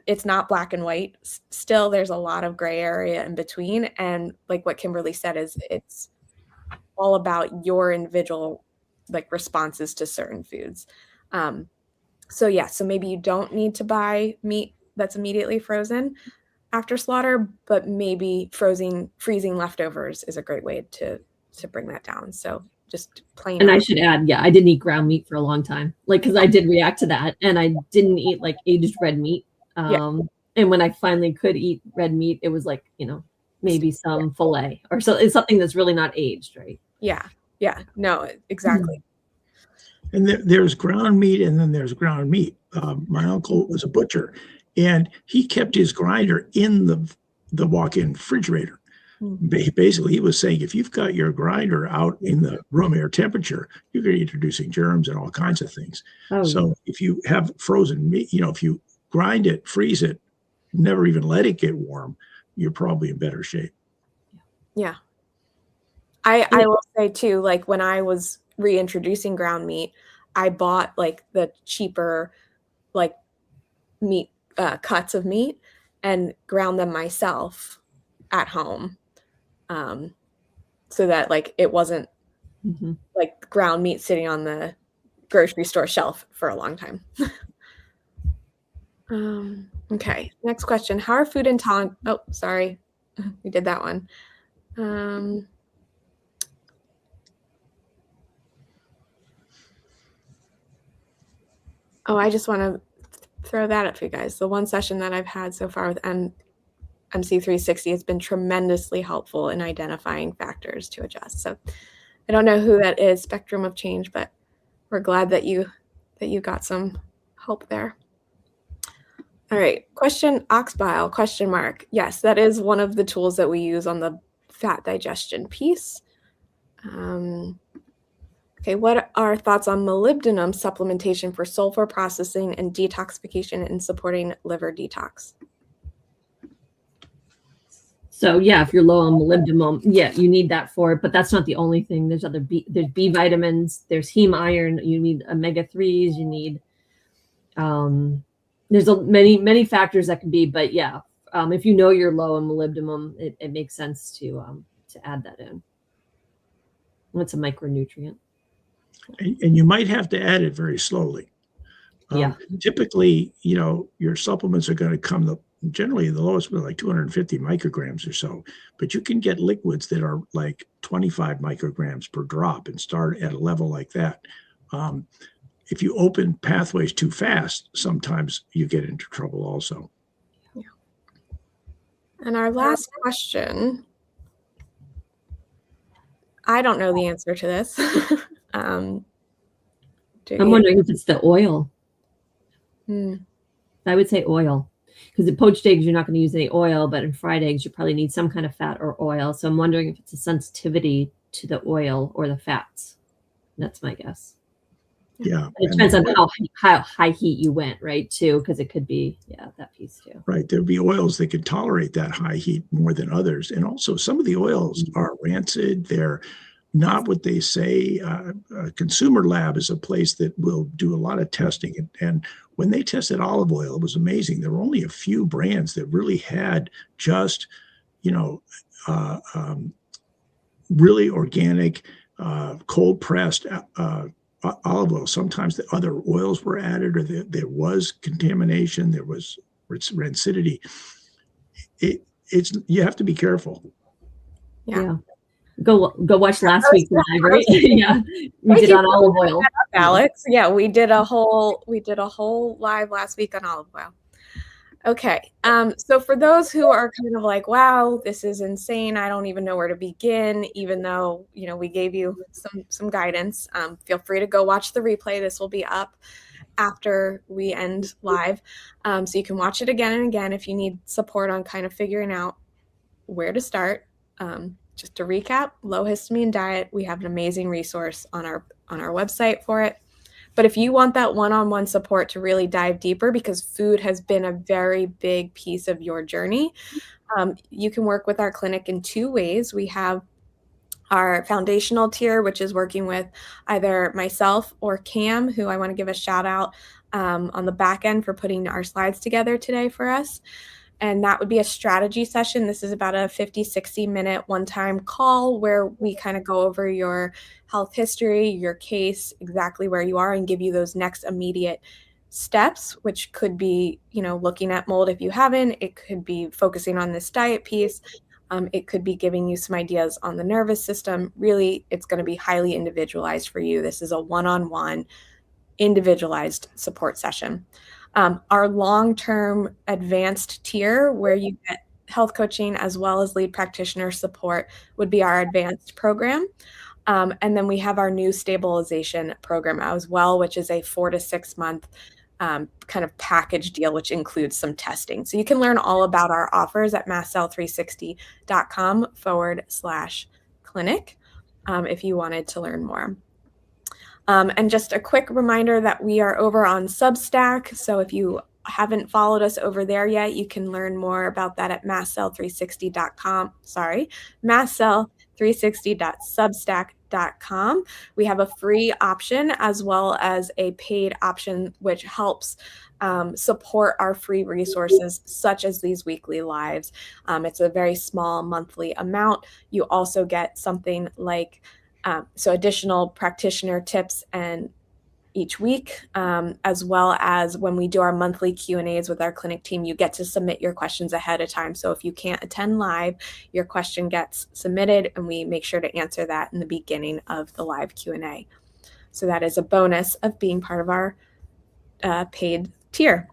it's not black and white. Still, there's a lot of gray area in between. And like what Kimberly said, is it's all about your individual like responses to certain foods. So yeah, so maybe you don't need to buy meat that's immediately frozen after slaughter, but maybe freezing leftovers is a great way to bring that down. So just plain. And I should add, I didn't eat ground meat for a long time, because I did react to that, and I didn't eat like aged red meat. And when I finally could eat red meat, it was like, maybe some filet or so. It's something that's really not aged, right? Yeah. No, exactly. And there's ground meat, and then there's ground meat. My uncle was a butcher, and he kept his grinder in the walk-in refrigerator. Basically, he was saying, if you've got your grinder out in the room air temperature, you're going to be introducing germs and all kinds of things. So if you have frozen meat, if you grind it, freeze it, never even let it get warm, you're probably in better shape. Yeah. I will say too, like when I was reintroducing ground meat, I bought like the cheaper like meat cuts of meat and ground them myself at home. So that like it wasn't like ground meat sitting on the grocery store shelf for a long time. Okay, next question. How are food intolerant? Oh, sorry, we did that one. I just want to throw that up for you guys. The one session that I've had so far with MC360 has been tremendously helpful in identifying factors to adjust. So I don't know who that is, Spectrum of Change, but we're glad that you got some help there. All right, question, ox bile, question mark. Yes, that is one of the tools that we use on the fat digestion piece. Okay, what are thoughts on molybdenum supplementation for sulfur processing and detoxification and supporting liver detox? So if you're low on molybdenum, you need that for it, but that's not the only thing. There's there's B vitamins, there's heme iron, you need omega-3s, you need, there's many factors that can be, but if you know you're low on molybdenum, it makes sense to add that in. It's a micronutrient. And you might have to add it very slowly. Typically, your supplements are going to come generally the lowest with like 250 micrograms or so, but you can get liquids that are like 25 micrograms per drop and start at a level like that. If you open pathways too fast, sometimes you get into trouble also. Yeah. And our last question, I don't know the answer to this. I'm wondering if it's the oil. I would say oil, because in poached eggs, you're not going to use any oil, but in fried eggs, you probably need some kind of fat or oil. So I'm wondering if it's a sensitivity to the oil or the fats. That's my guess. Yeah. It depends on how high heat you went, right, too, because it could be, that piece too. Right. There'd be oils that could tolerate that high heat more than others. And also, some of the oils are rancid. They're not what they say. A consumer lab is a place that will do a lot of testing. And when they tested olive oil, it was amazing. There were only a few brands that really had just, really organic, cold pressed olive oil. Sometimes the other oils were added, or there was contamination, there was rancidity. You have to be careful. Yeah. Go watch last week's live, right? Yeah, we did on olive oil. Alex, yeah, we did a whole live last week on olive oil. Okay, so for those who are kind of like, wow, this is insane, I don't even know where to begin, even though, we gave you some guidance, feel free to go watch the replay. This will be up after we end live, so you can watch it again and again if you need support on kind of figuring out where to start. Just to recap, low histamine diet, we have an amazing resource on our website for it. But if you want that one-on-one support to really dive deeper, because food has been a very big piece of your journey, you can work with our clinic in two ways. We have our foundational tier, which is working with either myself or Cam, who I want to give a shout out on the back end for putting our slides together today for us. And that would be a strategy session. This is about a 50-60 minute one-time call where we kind of go over your health history, your case, exactly where you are, and give you those next immediate steps, which could be, looking at mold if you haven't. It could be focusing on this diet piece. It could be giving you some ideas on the nervous system. Really, it's going to be highly individualized for you. This is a one-on-one individualized support session. Our long-term advanced tier, where you get health coaching as well as lead practitioner support, would be our advanced program. And then we have our new stabilization program as well, which is a 4 to 6 month kind of package deal, which includes some testing. So you can learn all about our offers at mastcell360.com/clinic if you wanted to learn more. And just a quick reminder that we are over on Substack. So if you haven't followed us over there yet, you can learn more about that at mastcell360.com. mastcell360.substack.com. We have a free option as well as a paid option, which helps support our free resources, such as these weekly lives. It's a very small monthly amount. You also get something like additional practitioner tips and each week, as well as when we do our monthly Q&As with our clinic team, you get to submit your questions ahead of time. So if you can't attend live, your question gets submitted and we make sure to answer that in the beginning of the live Q&A. So that is a bonus of being part of our paid tier.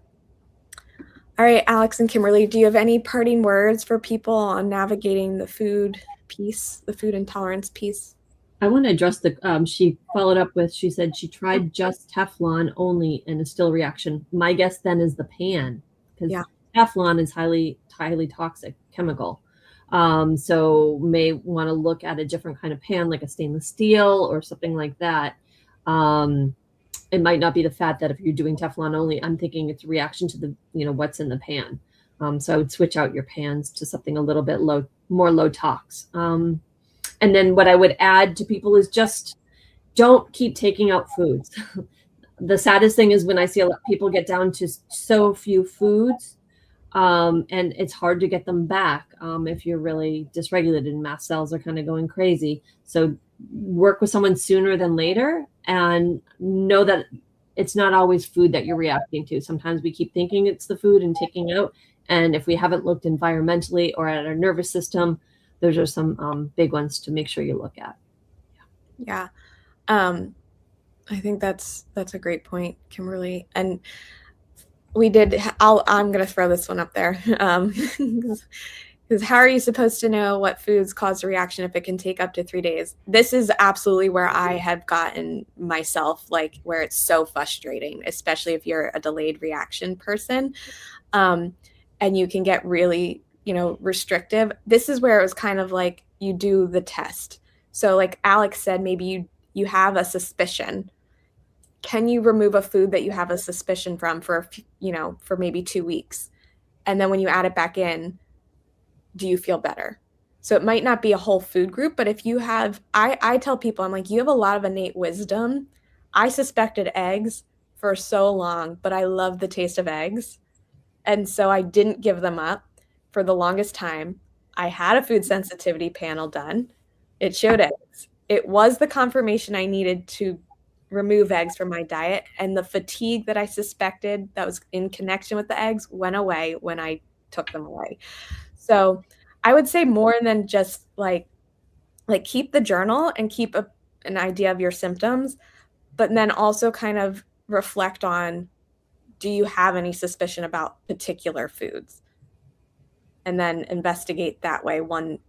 All right, Alex and Kimberly, do you have any parting words for people on navigating the food piece, the food intolerance piece? I want to address she followed up with, she said she tried just Teflon only and a still reaction. My guess then is the pan, because Teflon is highly toxic chemical. So may want to look at a different kind of pan, like a stainless steel or something like that. It might not be the fat that if you're doing Teflon only, I'm thinking it's a reaction to the, what's in the pan. So I would switch out your pans to something a little bit more low tox. And then what I would add to people is just don't keep taking out foods. The saddest thing is when I see a lot of people get down to so few foods, and it's hard to get them back if you're really dysregulated and mast cells are kind of going crazy. So work with someone sooner than later and know that it's not always food that you're reacting to. Sometimes we keep thinking it's the food and taking out. And if we haven't looked environmentally or at our nervous system, those are some big ones to make sure you look at. Yeah. I think that's a great point, Kimberly. And I'm going to throw this one up there. Because how are you supposed to know what foods cause a reaction if it can take up to 3 days? This is absolutely where I have gotten myself, where it's so frustrating, especially if you're a delayed reaction person. And you can get really restrictive. This is where it was kind of like you do the test. So like Alex said, maybe you have a suspicion. can you remove a food that you have a suspicion from for, for maybe 2 weeks? And then when you add it back in, do you feel better? So it might not be a whole food group, but if you have, I tell people, I'm like, you have a lot of innate wisdom. I suspected eggs for so long, but I love the taste of eggs. And so I didn't give them up for the longest time. I had a food sensitivity panel done. It showed eggs. It was the confirmation I needed to remove eggs from my diet. And the fatigue that I suspected that was in connection with the eggs went away when I took them away. So I would say more than just like keep the journal and keep an idea of your symptoms, but then also kind of reflect on, do you have any suspicion about particular foods? And then investigate that way,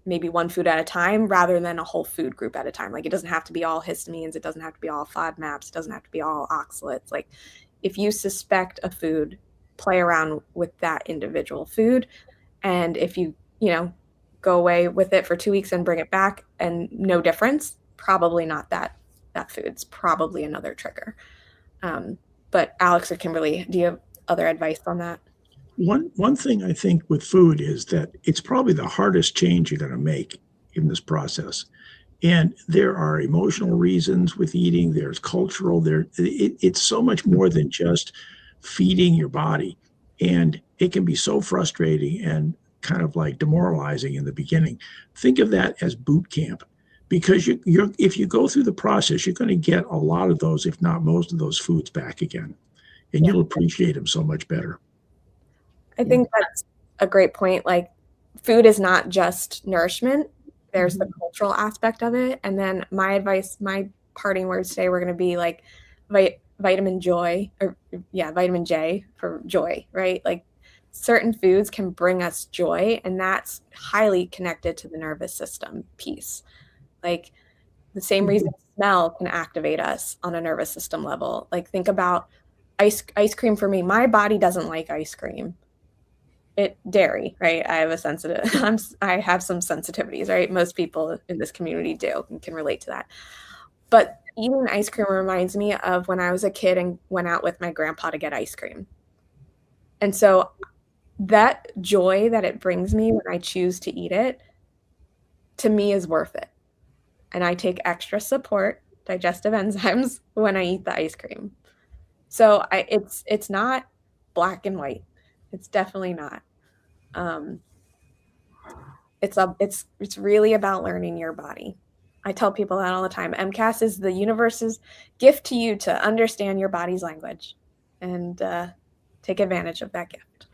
maybe one food at a time rather than a whole food group at a time. Like, it doesn't have to be all histamines. It doesn't have to be all FODMAPs. It doesn't have to be all oxalates. Like, if you suspect a food, play around with that individual food. And if you, go away with it for 2 weeks and bring it back and no difference, probably not that food's probably another trigger. But Alex or Kimberly, do you have other advice on that? One thing I think with food is that it's probably the hardest change you're going to make in this process. And there are emotional reasons with eating. There's cultural. It's so much more than just feeding your body. And it can be so frustrating and kind of like demoralizing in the beginning. Think of that as boot camp, because if you go through the process, you're going to get a lot of those, if not most of those foods back again. And you'll appreciate them so much better. I think that's a great point. Like, food is not just nourishment. There's the cultural aspect of it. And then my advice, my parting words today, we're going to be like vitamin J for joy, right? Like, certain foods can bring us joy, and that's highly connected to the nervous system piece. Like, the same reason smell can activate us on a nervous system level. Like, think about ice cream. For me, my body doesn't like ice cream. Dairy, right? I have some sensitivities, right? Most people in this community do and can relate to that. But eating ice cream reminds me of when I was a kid and went out with my grandpa to get ice cream. And so that joy that it brings me when I choose to eat it, to me, is worth it. And I take extra support, digestive enzymes, when I eat the ice cream. So it's not black and white. It's definitely not. It's really about learning your body. I tell people that all the time. MCAS is the universe's gift to you to understand your body's language and take advantage of that gift.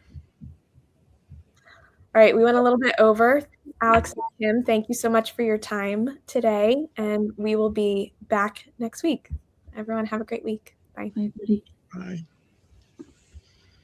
All right, we went a little bit over. Alex and Kim, thank you so much for your time today, and we will be back next week. Everyone have a great week. Bye. Bye, everybody. Bye.